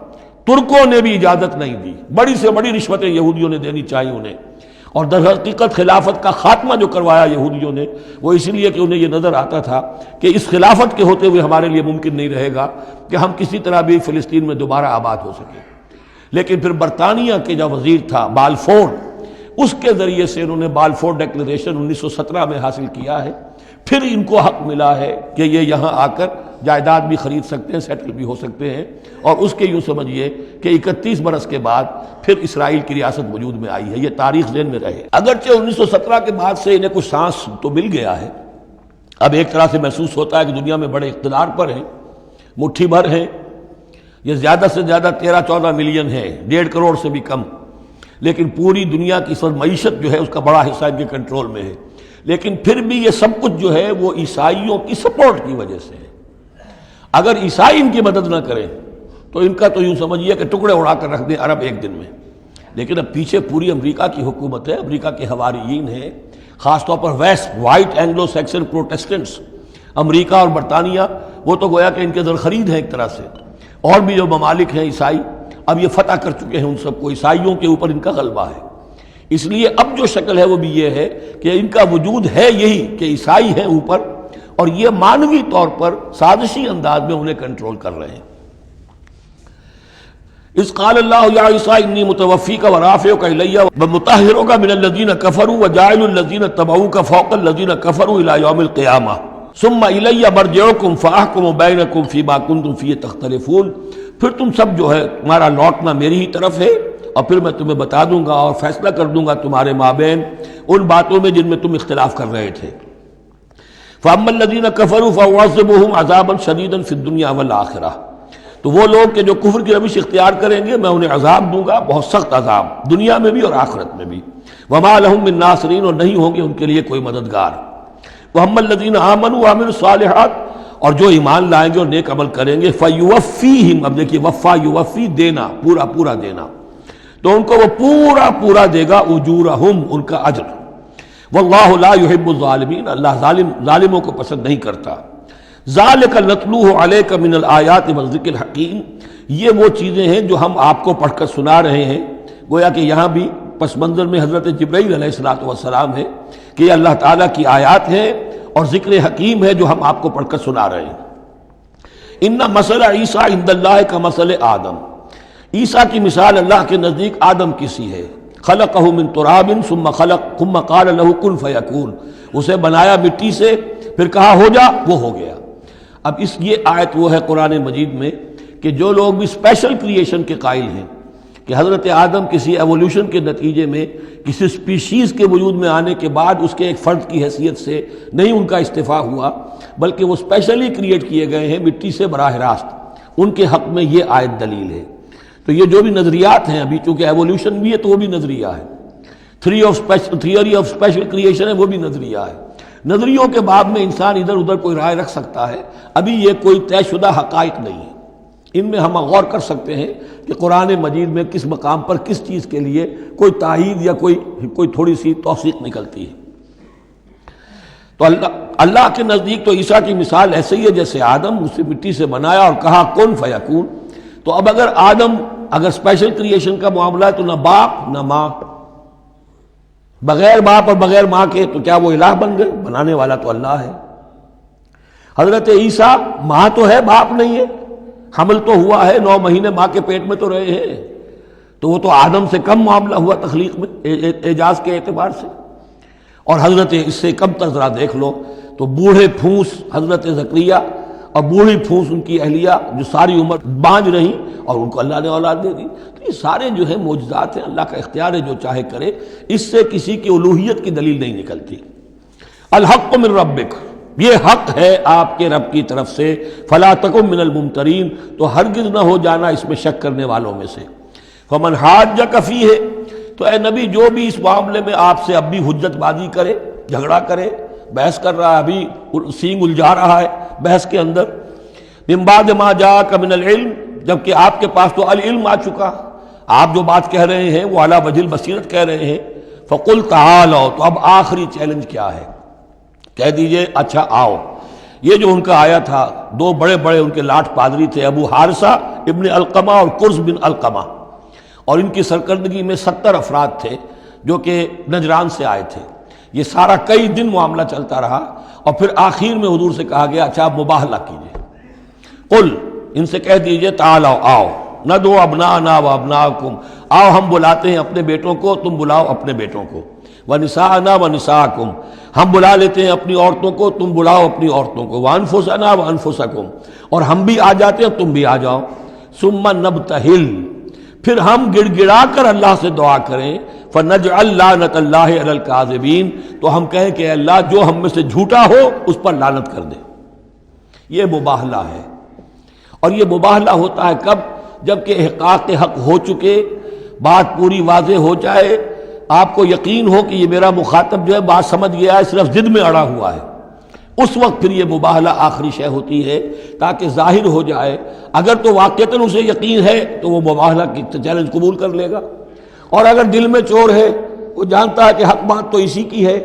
ترکوں نے بھی اجازت نہیں دی، بڑی سے بڑی رشوتیں یہودیوں نے دینی چاہیے انہیں، اور در حقیقت خلافت کا خاتمہ جو کروایا یہودیوں نے وہ اس لیے کہ انہیں یہ نظر آتا تھا کہ اس خلافت کے ہوتے ہوئے ہمارے لیے ممکن نہیں رہے گا کہ ہم کسی طرح بھی فلسطین میں دوبارہ آباد ہو سکیں۔ لیکن پھر برطانیہ کے جو وزیر تھا بالفور، اس کے ذریعے سے انہوں نے بالفور ڈیکلریشن 1917 میں حاصل کیا ہے۔ پھر ان کو حق ملا ہے کہ یہ یہاں آ کر جائیداد بھی خرید سکتے ہیں، سیٹل بھی ہو سکتے ہیں، اور اس کے یوں سمجھیے کہ 31 برس کے بعد پھر اسرائیل کی ریاست وجود میں آئی ہے۔ یہ تاریخ ذہن میں رہے۔ اگرچہ 1917 کے بعد سے انہیں کچھ سانس تو مل گیا ہے، اب ایک طرح سے محسوس ہوتا ہے کہ دنیا میں بڑے اقتدار پر ہیں، مٹھی بھر ہیں، یہ زیادہ سے زیادہ 13-14 ملین ہے، 1.5 کروڑ سے بھی کم، لیکن پوری دنیا کی معیشت جو ہے اس کا بڑا حصہ ان کے کنٹرول میں ہے۔ لیکن پھر بھی یہ سب کچھ جو ہے وہ عیسائیوں کی سپورٹ کی وجہ سے ہے۔ اگر عیسائی ان کی مدد نہ کریں تو ان کا تو یوں سمجھیے کہ ٹکڑے اڑا کر رکھ دیں عرب ایک دن میں۔ لیکن اب پیچھے پوری امریکہ کی حکومت ہے، امریکہ کے حواریین ہیں، خاص طور پر west white Anglo Saxon Protestants, امریکہ اور برطانیہ، وہ تو گویا کہ ان کے درخرید ہیں ایک طرح سے، اور بھی جو ممالک ہیں عیسائی، اب یہ فتح کر چکے ہیں ان سب کو، عیسائیوں کے اوپر ان کا غلبہ ہے۔ اس لیے اب جو شکل ہے وہ بھی یہ ہے کہ ان کا وجود ہے یہی کہ عیسائی ہیں اوپر، اور یہ معنوی طور پر سازشی انداز میں انہیں کنٹرول کر رہے ہیں۔ اذ قال اللہ یا عیسیٰ انی متوفیک ورافعک الی ومطہرک من الذین کفروا وجاعل الذین اتبعوک فوق الذین کفروا الی یوم القیامہ ثم الی مرجعکم فاحکم بینکم فیما کنتم فیہ تختلفون۔ پھر تم سب جو ہے تمہارا لوٹنا میری ہی طرف ہے، اور پھر میں تمہیں بتا دوں گا اور فیصلہ کر دوں گا تمہارے مابین ان باتوں میں جن میں تم اختلاف کر رہے تھے۔ فَأَمَّا الَّذِينَ كَفَرُوا فَأُعَذِّبُهُمْ عَذَابًا شَدِيدًا فِي الدُّنْيَا وَالْآخِرَةِ، تو وہ لوگ کہ جو کفر کی روش اختیار کریں گے میں انہیں عذاب دوں گا، بہت سخت عذاب، دنیا میں بھی اور آخرت میں بھی۔ وما لهم من ناصرین، اور نہیں ہوں گے ان کے لیے کوئی مددگار۔ وَأَمَّا الَّذِينَ آمَنُوا وَعَمِلُوا الصَّالِحَاتِ، اور جو ایمان لائیں گے اور نیک عمل کریں گے، فَيُوَفِّيهِمْ، اب دیکھیے وفا یوفی دینا، پورا پورا دینا، تو ان کو وہ پورا پورا دے گا، اجورہم، ان کا اجر۔ واللہ لا يحب الظالمین، اللہ ظالموں کو پسند نہیں کرتا۔ ذالک نتلوہ علیک من الآیات والذکر الحکیم، یہ وہ چیزیں ہیں جو ہم آپ کو پڑھ کر سنا رہے ہیں۔ گویا کہ یہاں بھی پس منظر میں حضرت جبرائیل علیہ الصلوۃ والسلام ہے کہ یہ اللہ تعالیٰ کی آیات ہیں اور ذکر حکیم ہے جو ہم آپ کو پڑھ کر سنا رہے ہیں۔ ان مثل عیسیٰ عند اللہ کا مثل آدم، عیسیٰ کی مثال اللہ کے نزدیک آدم کی سی ہے۔ خلقہ من تراب ثم قال له کن فیکون، اسے بنایا مٹی سے پھر کہا ہو جا، وہ ہو گیا۔ اب یہ آیت وہ ہے قرآن مجید میں کہ جو لوگ بھی اسپیشل کریشن کے قائل ہیں کہ حضرت آدم کسی ایولیوشن کے نتیجے میں کسی سپیشیز کے وجود میں آنے کے بعد اس کے ایک فرد کی حیثیت سے نہیں ان کا استفاع ہوا، بلکہ وہ اسپیشلی کریٹ کیے گئے ہیں مٹی سے براہ راست، ان کے حق میں یہ آیت دلیل ہے۔ تو یہ جو بھی نظریات ہیں ابھی، چونکہ ایولیوشن بھی ہے تو وہ بھی نظریہ ہے، تھیوری آف اسپیشل کریشن ہے وہ بھی نظریہ ہے۔ نظریوں کے باب میں انسان ادھر ادھر کوئی رائے رکھ سکتا ہے، ابھی یہ کوئی طے شدہ حقائق نہیں ہے۔ ان میں ہم غور کر سکتے ہیں کہ قرآن مجید میں کس مقام پر کس چیز کے لیے کوئی تائید یا کوئی تھوڑی سی توثیق نکلتی ہے۔ تو اللہ کے نزدیک تو عیسیٰ کی مثال ایسے ہی ہے جیسے آدم، اسے مٹی سے بنایا اور کہا کن فیکون۔ تو اب اگر آدم اگر اسپیشل کریشن کا معاملہ ہے تو نہ باپ نہ ماں، بغیر باپ اور بغیر ماں کے، تو کیا وہ الہ بن گئے؟ بنانے والا تو اللہ ہے۔ حضرت عیسیٰ ماں تو ہے باپ نہیں ہے، حمل تو ہوا ہے، 9 مہینے ماں کے پیٹ میں تو رہے ہیں، تو وہ تو آدم سے کم معاملہ ہوا تخلیق میں اعجاز کے اعتبار سے۔ اور حضرت اس سے کم تر ذرا دیکھ لو تو بوڑھے پھونس حضرت زکریا اور بوڑھی پھونس ان کی اہلیہ جو ساری عمر بانج رہیں اور ان کو اللہ نے اولاد دے دی۔ تو یہ سارے جو ہیں معجزات ہیں، اللہ کا اختیار ہے، جو چاہے کرے، اس سے کسی کی الوہیت کی دلیل نہیں نکلتی۔ الحق من ربک، یہ حق ہے آپ کے رب کی طرف سے، فلا تکن من الممترین، تو ہرگز نہ ہو جانا اس میں شک کرنے والوں میں سے۔ فمن حاجک فیہ، تو اے نبی جو بھی اس معاملے میں آپ سے اب بھی حجت بازی کرے، جھگڑا کرے، بحث کر رہا ہے، ابھی سینگ الجھا رہا ہے بحث کے اندر، من بعد ما جاءک من العلم، جبکہ آپ کے پاس تو العلم آ چکا، آپ جو بات کہہ رہے ہیں وہ علی وجہ البصیرت کہہ رہے ہیں، فقل تعالوا، تو اب آخری چیلنج کیا ہے؟ کہہ دیجئے اچھا آؤ۔ یہ جو ان کا آیا تھا، 2 بڑے بڑے ان کے لاٹ پادری تھے، ابو حارثہ ابن علقمہ اور قرز بن علقمہ، اور ان کی سرکردگی میں 70 افراد تھے جو کہ نجران سے آئے تھے۔ یہ سارا کئی دن معاملہ چلتا رہا، اور پھر آخر میں حضور سے کہا گیا اچھا آپ مباہلہ کیجئے، قل، ان سے کہہ دیجئے تعالوا، آؤ، ندعو ابناءنا وابناءکم، آؤ ہم بلاتے ہیں اپنے بیٹوں کو، تم بلاؤ اپنے بیٹوں کو، ونساءنا ونساءکم، ہم بلا لیتے ہیں اپنی عورتوں کو، تم بلاؤ اپنی عورتوں کو، وانفسنا وانفسکم، اور ہم بھی آ جاتے ہیں تم بھی آ جاؤ، ثم نبتہل، پھر ہم گڑ گڑا کر اللہ سے دعا کریں، فنجعل لعنت اللہ علی الکاذبین، تو ہم کہیں کہ اے اللہ جو ہم میں سے جھوٹا ہو اس پر لعنت کر دے۔ یہ مباہلہ ہے، اور یہ مباہلہ ہوتا ہے کب؟ جب کہ احقاق حق ہو چکے، بات پوری واضح ہو جائے، آپ کو یقین ہو کہ یہ میرا مخاطب جو ہے بات سمجھ گیا ہے، صرف ضد میں اڑا ہوا ہے، اس وقت پھر یہ مباہلہ آخری شے ہوتی ہے تاکہ ظاہر ہو جائے۔ اگر تو واقعتاً اسے یقین ہے تو وہ مباہلہ کی چیلنج قبول کر لے گا، اور اگر دل میں چور ہے، وہ جانتا ہے کہ حق بات تو اسی کی ہے،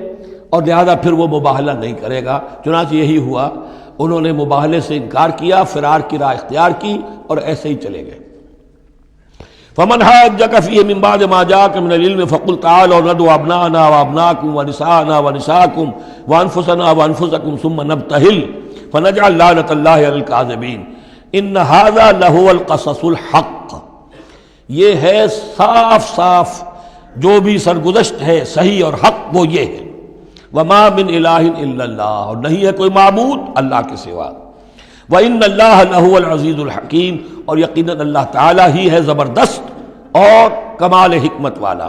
اور لہذا پھر وہ مباہلہ نہیں کرے گا۔ چنانچہ یہی ہوا، انہوں نے مباہلے سے انکار کیا، فرار کی راہ اختیار کی، اور ایسے ہی چلے گئے۔ فمن حاجک فیہ من بعد ما جاءک من العلم فقل تعالوا ندعو ابناءنا وابناءکم ونساءنا ونساءکم وانفسنا وانفسکم ثم نبتہل فنجعل لعنت اللہ علی الکاذبین ان ھذا لہو القصص الحق، یہ ہے صاف صاف جو بھی سرگزشت ہے صحیح اور حق، وہ یہ ہے، وما من الہ الا اللہ، اور نہیں ہے کوئی معبود اللہ کے سوا، وَإِنَّ اللَّهَ لَهُوَ الْعَزِيزُ الْحَكِيمُ، اور یقیناً اللہ تعالیٰ ہی ہے زبردست اور کمال حکمت والا۔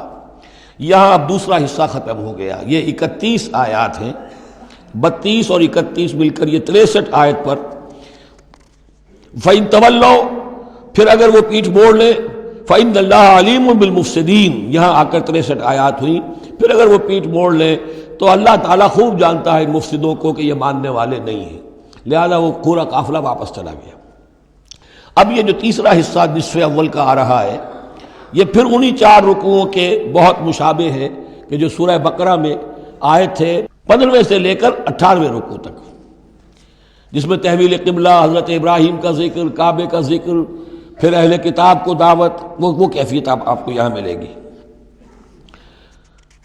یہاں اب دوسرا حصہ ختم ہو گیا، یہ 31 آیات ہیں، 32 اور 31 مل کر یہ 63 آیت پر۔ فَإِن تَوَلَّوْا، پھر اگر وہ پیٹھ موڑ لیں فَإِنَّ اللَّهَ عَلِيمٌ بِالْمُفْسِدِينَ، یہاں آ کر 63 آیات ہوئی. پھر اگر وہ پیٹھ موڑ لیں تو اللہ تعالیٰ خوب جانتا ہے مفسدوں کو کہ یہ ماننے والے نہیں ہیں، لہذا وہ پورا قافلہ واپس چلا گیا. اب یہ جو تیسرا حصہ نصف اول کا آ رہا ہے، یہ پھر انہی 4 رکوعوں کے بہت مشابہ ہے کہ جو سورہ بقرہ میں آئے تھے 15ویں سے لے کر 18ویں رکوع تک، جس میں تحویل قبلہ، حضرت ابراہیم کا ذکر، کعبے کا ذکر، پھر اہل کتاب کو دعوت، وہ کیفیت آپ کو یہاں ملے گی.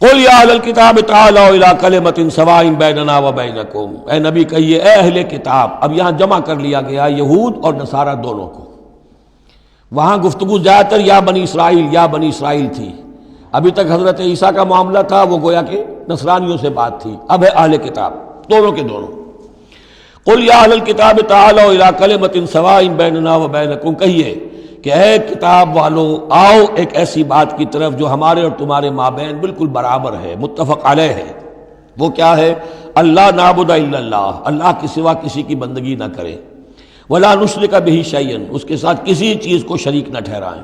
قُلْ يَا أَهْلَ الْكِتَابِ تَعَالَوْا إِلَىٰ كَلِمَةٍ سَوَاءٍ بَيْنَنَا وَبَيْنَكُمْ، اے نبی کہیے اے اہل کتاب. اب یہاں جمع کر لیا گیا یہود اور نصارہ دونوں کو. وہاں گفتگو زیادہ تر یا بنی اسرائیل تھی. ابھی تک حضرت عیسیٰ کا معاملہ تھا، وہ گویا کہ نصرانیوں سے بات تھی. اب ہے اہل کتاب، دونوں کے دونوں. قُلْ يَا أَهْلَ الْكِتَابِ تَعَالَوْا إِلَىٰ كَلِمَةٍ سَوَاءٍ بَيْنَنَا وَبَيْنَكُمْ، کہیے کہ اے کتاب والو آؤ ایک ایسی بات کی طرف جو ہمارے اور تمہارے مابین بالکل برابر ہے، متفق علیہ ہے. وہ کیا ہے؟ اللہ نعبد الا اللہ، اللہ کے سوا کسی کی بندگی نہ کرے. ولا نشرک بہ شیئا، اس کے ساتھ کسی چیز کو شریک نہ ٹھہرائیں.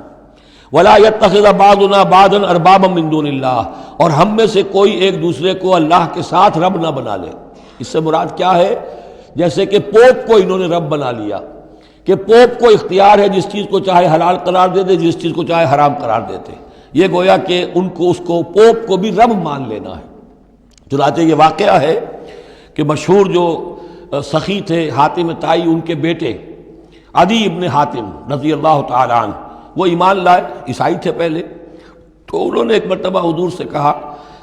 ولا یتخذ بعضنا بعضا اربابا من دون اللہ، اور ہم میں سے کوئی ایک دوسرے کو اللہ کے ساتھ رب نہ بنا لے. اس سے مراد کیا ہے؟ جیسے کہ پوپ کو انہوں نے رب بنا لیا کہ پوپ کو اختیار ہے جس چیز کو چاہے حلال قرار دے دے، جس چیز کو چاہے حرام قرار دیتے. یہ گویا کہ ان کو اس کو پوپ کو بھی رب مان لینا ہے. چنانچہ یہ واقعہ ہے کہ مشہور جو سخی تھے حاتم طائی، ان کے بیٹے عدی ابن حاتم رضی اللہ تعالیٰ عنہ، وہ ایمان لائے، عیسائی تھے پہلے. تو انہوں نے ایک مرتبہ حضور سے کہا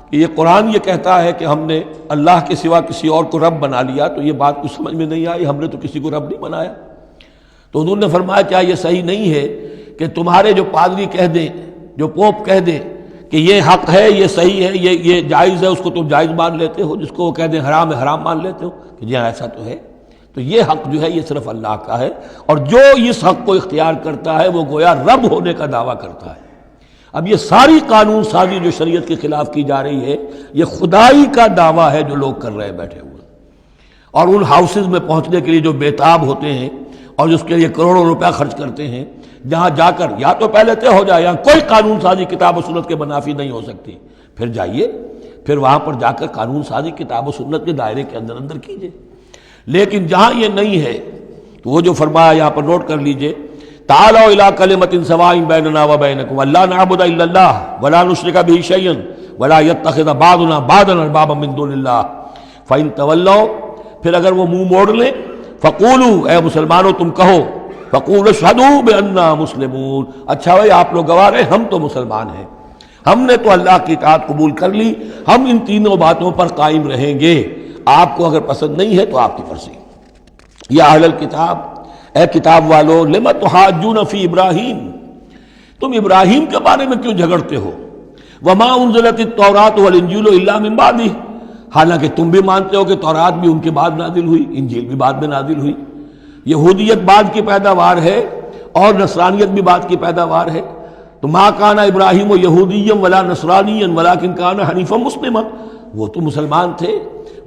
کہ یہ قرآن یہ کہتا ہے کہ ہم نے اللہ کے سوا کسی اور کو رب بنا لیا، تو یہ بات کچھ سمجھ میں نہیں آئی، ہم نے تو کسی کو رب نہیں بنایا. تو حضور نے فرمایا کیا یہ صحیح نہیں ہے کہ تمہارے جو پادری کہہ دیں، جو پوپ کہہ دیں کہ یہ حق ہے، یہ صحیح ہے، یہ جائز ہے، اس کو تم جائز مان لیتے ہو، جس کو وہ کہہ دیں حرام ہے حرام مان لیتے ہو کہ جی ایسا تو ہے. تو یہ حق جو ہے یہ صرف اللہ کا ہے، اور جو اس حق کو اختیار کرتا ہے وہ گویا رب ہونے کا دعویٰ کرتا ہے. اب یہ ساری قانون سازی جو شریعت کے خلاف کی جا رہی ہے، یہ خدائی کا دعویٰ ہے جو لوگ کر رہے ہیں بیٹھے ہوئے. اور ان ہاؤسز میں پہنچنے کے لیے جو بےتاب ہوتے ہیں اور اس کے لیے کروڑوں روپیہ خرچ کرتے ہیں، جہاں جا کر یا تو پہلے طے ہو جائے یا کوئی قانون سازی کتاب و سنت کے منافی نہیں ہو سکتی، پھر جائیے، پھر وہاں پر جا کر قانون سازی کتاب و سنت کے دائرے کے اندر کیجیے. لیکن جہاں یہ نہیں ہے تو وہ جو فرمایا یہاں پر نوٹ کر لیجئے، تعالوا الی کلمۃ سواء بیننا وبینکم الا نعبد الا اللہ ولا نشرک بہ شیئا ولا یتخذ بعضنا بعضا اربابا من دون اللہ فإن تولوا، پھر اگر وہ منہ موڑ لیں، فقولوا، اے مسلمانوں تم کہو، فقولوا اشہدوا بأننا مسلمون، اچھا بھائی آپ لوگ گواہ رہے ہم تو مسلمان ہیں، ہم نے تو اللہ کی اطاعت قبول کر لی، ہم ان تینوں باتوں پر قائم رہیں گے. آپ کو اگر پسند نہیں ہے تو آپ کی مرضی. یا اہل الکتاب، اے کتاب والو، لم تحاجون فی ابراہیم، تم ابراہیم کے بارے میں کیوں جھگڑتے ہو؟ وما انزلت التوراۃ والانجیل الا من بعدہ، حالانکہ تم بھی مانتے ہو کہ تورات بھی ان کے بعد نازل ہوئی، انجیل بھی بعد میں نازل ہوئی. یہودیت بعد کی پیداوار ہے اور نصرانیت بھی بعد کی پیداوار ہے. تو ما کان ابراہیم یہودیا ولا نصرانیا ولکن کان حنیفا مسلما، وہ تو مسلمان تھے،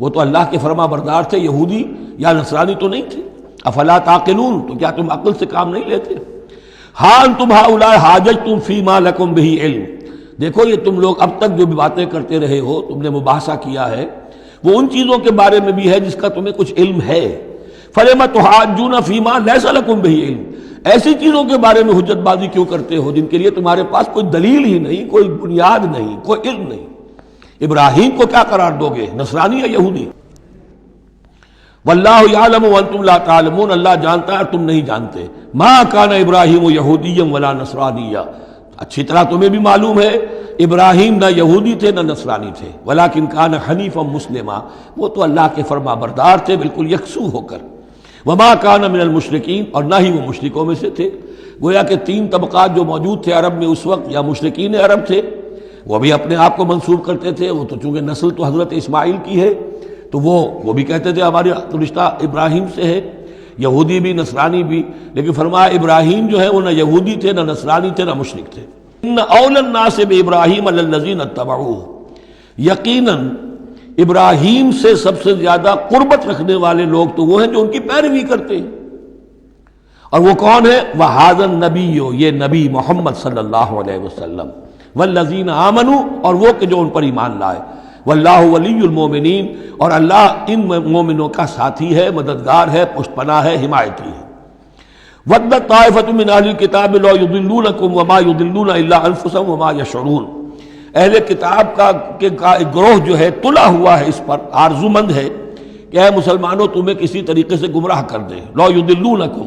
وہ تو اللہ کے فرما بردار تھے، یہودی یا نصرانی تو نہیں تھے. افلا تعقلون، تو کیا تم عقل سے کام نہیں لیتے؟ ہاں انتم ہؤلاء حاججتم فیما لکم بہ علم، دیکھو یہ تم لوگ اب تک جو بھی باتیں کرتے رہے ہو، تم نے مباحثہ کیا ہے، وہ ان چیزوں کے بارے میں بھی ہے جس کا تمہیں کچھ علم ہے. فلم تحاجون فیما لیس لکم بہ علم، ایسی چیزوں کے بارے میں حجت بازی کیوں کرتے ہو جن کے لیے تمہارے پاس کوئی دلیل ہی نہیں، کوئی بنیاد نہیں، کوئی علم نہیں. ابراہیم کو کیا قرار دو گے، نصرانی یا یہودی؟ واللہ یعلم وانتم لا تعلمون، اللہ جانتا ہے تم نہیں جانتے. ما کان ابراہیم یہودیا ولا نصرانیا، اچھی طرح تمہیں بھی معلوم ہے ابراہیم نہ یہودی تھے نہ نصرانی تھے، ولکن کان حنیفا مسلما، وہ تو اللہ کے فرما بردار تھے بالکل یکسو ہو کر. وما کان من المشرکین، اور نہ ہی وہ مشرکوں میں سے تھے. گویا کہ 3 طبقات جو موجود تھے عرب میں اس وقت، یا مشرکین عرب تھے، وہ بھی اپنے آپ کو منسوب کرتے تھے، وہ تو چونکہ نسل تو حضرت اسماعیل کی ہے تو وہ بھی کہتے تھے ہمارے رشتہ ابراہیم سے ہے، یہودی بھی نصرانی بھی. لیکن فرمایا ابراہیم جو ہے وہ نہ یہودی تھے نہ نصرانی تھے نہ مشرک تھے. ان اول الناس بابراہیم الذین اتبعوہ، یقیناً ابراہیم سے سب سے زیادہ قربت رکھنے والے لوگ تو وہ ہیں جو ان کی پیروی کرتے ہیں. اور وہ کون ہے؟ وَهَذَا النَّبِيُّ، یہ نبی محمد صلی اللہ علیہ وسلم، وَالَّذِينَ آمَنُوا، اور وہ کہ جو ان پر ایمان لائے، وَاللَّهُ وَلِيُّ الْمُؤْمِنِينَ، اور اللہ ان مومنوں کا ساتھی ہے، مددگار ہے، پشت پناہ ہے، حمایتی ہے۔ وَدَّت طَائِفَةٌ مِّنْ أَهْلِ الْكِتَابِ لَوْ يُضِلُّونَكُمْ وَمَا يُضِلُّونَ إِلَّا أَنفُسَهُمْ وَمَا يَشْعُرُونَ، اہل کتاب کا ایک گروہ جو ہے تلا ہوا ہے اس پر، آرزومند ہے کہ اے مسلمانوں تمہیں کسی طریقے سے گمراہ کر دیں۔ لَوْ يُضِلُّونَكُمْ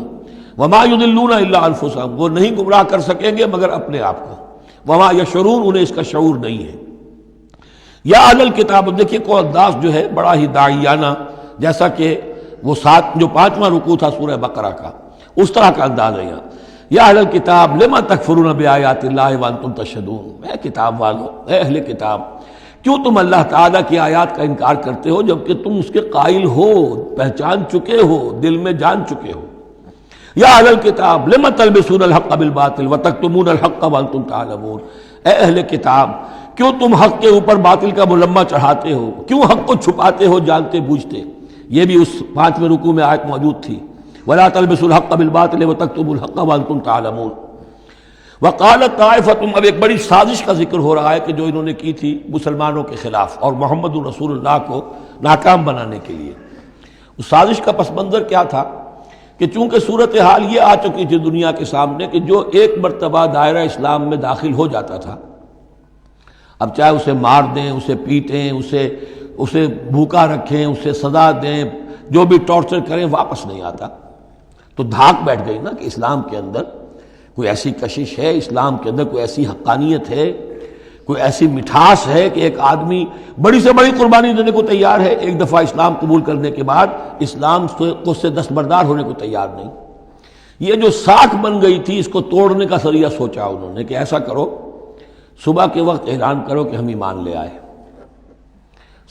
وَمَا يُضِلُّونَ إِلَّا أَنفُسَهُمْ، وہ نہیں گمراہ کر سکیں گے مگر اپنے آپ کو، وَمَا يَشْعُرُونَ، انہیں اس کا شعور نہیں ہے۔ یا اہل الکتاب، دیکھیے کو انداز جو ہے بڑا ہی داعیانہ، جیسا کہ وہ جو 5واں رکوع تھا سورہ بقرہ کا، اس طرح کا انداز ہے یہاں۔ یا اہل الکتاب لما تکفرون بآیات اللہ وانتم تشہدون، اے کتاب والو، اے اہل کتاب، کیوں تم اللہ تعالیٰ کی آیات کا انکار کرتے ہو جبکہ تم اس کے قائل ہو، پہچان چکے ہو، دل میں جان چکے ہو۔ یا اہل الکتاب لما تلبسون الحق بالباطل وتکتمون الحق وانتم تعلمون، اے اہل کتاب کیوں تم حق کے اوپر باطل کا ملمہ چڑھاتے ہو، کیوں حق کو چھپاتے ہو جانتے بوجھتے۔ یہ بھی اس 5ویں رکوع میں آیت موجود تھی، ولا تلبسوا الحق بالباطل وتکتموا الحق وانتم تعلمون۔ وقالت طائفۃ، اب ایک بڑی سازش کا ذکر ہو رہا ہے کہ جو انہوں نے کی تھی مسلمانوں کے خلاف اور محمد رسول اللہ کو ناکام بنانے کے لیے۔ اس سازش کا پس منظر کیا تھا کہ چونکہ صورتحال یہ آ چکی تھی دنیا کے سامنے کہ جو ایک مرتبہ دائرہ اسلام میں داخل ہو جاتا تھا، اب چاہے اسے مار دیں، اسے پیٹیں، اسے بھوکا رکھیں، اسے سزا دیں، جو بھی ٹارچر کریں، واپس نہیں آتا۔ تو دھاک بیٹھ گئی نا کہ اسلام کے اندر کوئی ایسی کشش ہے، اسلام کے اندر کوئی ایسی حقانیت ہے، کوئی ایسی مٹھاس ہے کہ ایک آدمی بڑی سے بڑی قربانی دینے کو تیار ہے، ایک دفعہ اسلام قبول کرنے کے بعد اسلام کو سے دستبردار ہونے کو تیار نہیں۔ یہ جو ساکھ بن گئی تھی اس کو توڑنے کا ذریعہ سوچا انہوں نے کہ ایسا کرو، صبح کے وقت اعلان کرو کہ ہم ایمان لے آئے،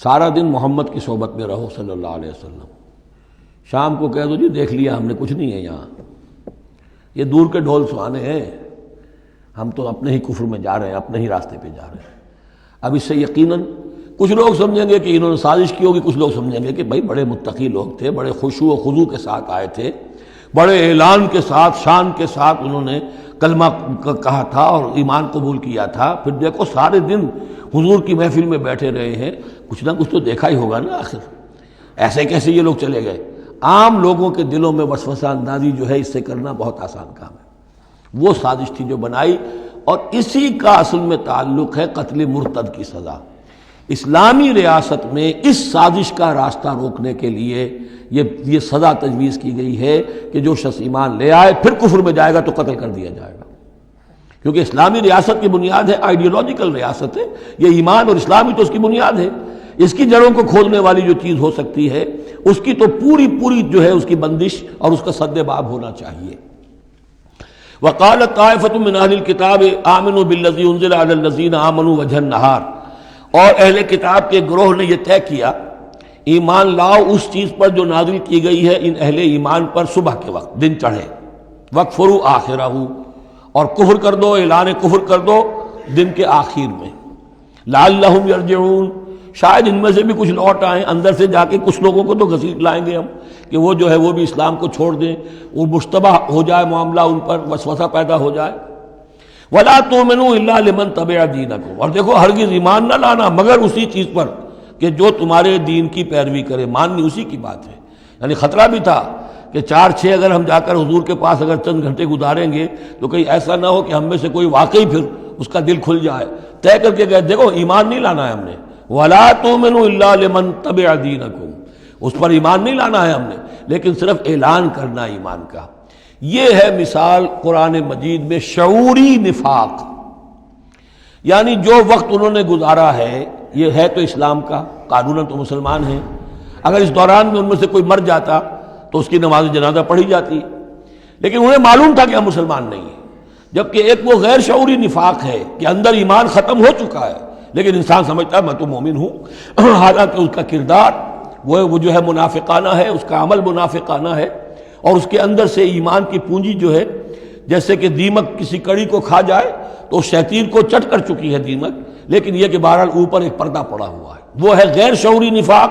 سارا دن محمد کی صحبت میں رہو صلی اللہ علیہ وسلم، شام کو کہہ دو جی دیکھ لیا ہم نے، کچھ نہیں ہے یہاں، یہ دور کے ڈھول سہانے ہیں، ہم تو اپنے ہی کفر میں جا رہے ہیں، اپنے ہی راستے پہ جا رہے ہیں۔ اب اس سے یقیناً کچھ لوگ سمجھیں گے کہ انہوں نے سازش کی ہوگی، کچھ لوگ سمجھیں گے کہ بھائی بڑے متقی لوگ تھے، بڑے خشوع و خضوع کے ساتھ آئے تھے، بڑے اعلان کے ساتھ، شان کے ساتھ انہوں نے کلمہ کہا تھا اور ایمان قبول کیا تھا، پھر دیکھو سارے دن حضور کی محفل میں بیٹھے رہے ہیں، کچھ نہ کچھ تو دیکھا ہی ہوگا نا آخر، ایسے کیسے یہ لوگ چلے گئے۔ عام لوگوں کے دلوں میں وسوسہ اندازی جو ہے اس سے کرنا بہت آسان کام ہے، وہ سازش تھی جو بنائی، اور اسی کا اصل میں تعلق ہے قتل مرتد کی سزا۔ اسلامی ریاست میں اس سازش کا راستہ روکنے کے لیے یہ سزا تجویز کی گئی ہے کہ جو شخص ایمان لے آئے پھر کفر میں جائے گا تو قتل کر دیا جائے گا، کیونکہ اسلامی ریاست کی بنیاد ہے، آئیڈیولوجیکل ریاست ہے یہ، ایمان اور اسلامی تو اس کی بنیاد ہے، اس کی جڑوں کو کھولنے والی جو چیز ہو سکتی ہے اس کی تو پوری جو ہے اس کی بندش اور اس کا سد باب ہونا چاہیے۔ وقالت طائفة من اہل الکتاب آمنوا بالذی انزل علی الذین آمنوا وجہ النہار، اور اہل کتاب کے گروہ نے یہ طے کیا ایمان لاؤ اس چیز پر جو نازل کی گئی ہے ان اہل ایمان پر صبح کے وقت، دن چڑھے، وَاکْفُرُوا آخِرَہُ، اور کفر کر دو، اعلان کفر کر دو دن کے آخر میں، لعلہم یرجعون، شاید ان میں سے بھی کچھ لوٹ آئیں، اندر سے جا کے کچھ لوگوں کو تو گھسیٹ لائیں گے ہم کہ وہ جو ہے وہ بھی اسلام کو چھوڑ دیں، وہ مشتبہ ہو جائے معاملہ، ان پر وسوسہ پیدا ہو جائے۔ وَلَا تُؤْمِنُوا إِلَّا لِمَنْ تَبِعَ دِينَكُمْ، اور دیکھو ہرگز ایمان نہ لانا مگر اسی چیز پر کہ جو تمہارے دین کی پیروی کرے، ماننی اسی کی بات ہے۔ یعنی خطرہ بھی تھا کہ 4-6 اگر ہم جا کر حضور کے پاس اگر چند گھنٹے گزاریں گے تو کہیں ایسا نہ ہو کہ ہم میں سے کوئی واقعی پھر اس کا دل کھل جائے، طے کر کے گئے دیکھو ایمان نہیں لانا ہے ہم نے، وَلَا تُؤْمِنُوا إِلَّا لِمَنْ تَبِعَ دِينَكُمْ، اس پر ایمان نہیں لانا ہے ہم نے، لیکن صرف اعلان کرنا ایمان کا۔ یہ ہے مثال قرآن مجید میں شعوری نفاق، یعنی جو وقت انہوں نے گزارا ہے یہ ہے تو اسلام کا، قانوناً تو مسلمان ہیں، اگر اس دوران میں ان میں سے کوئی مر جاتا تو اس کی نماز جنازہ پڑھی جاتی، لیکن انہیں معلوم تھا کہ ہم مسلمان نہیں ہیں، جبکہ ایک وہ غیر شعوری نفاق ہے کہ اندر ایمان ختم ہو چکا ہے لیکن انسان سمجھتا ہے میں تو مومن ہوں، حالانکہ اس کا کردار وہ جو ہے منافقانہ ہے، اس کا عمل منافقانہ ہے، اور اس کے اندر سے ایمان کی پونجی جو ہے جیسے کہ دیمک کسی کڑی کو کھا جائے تو شیطین کو چٹ کر چکی ہے دیمک، لیکن یہ کہ بہرحال اوپر ایک پردہ پڑا ہوا ہے، وہ ہے غیر شعوری نفاق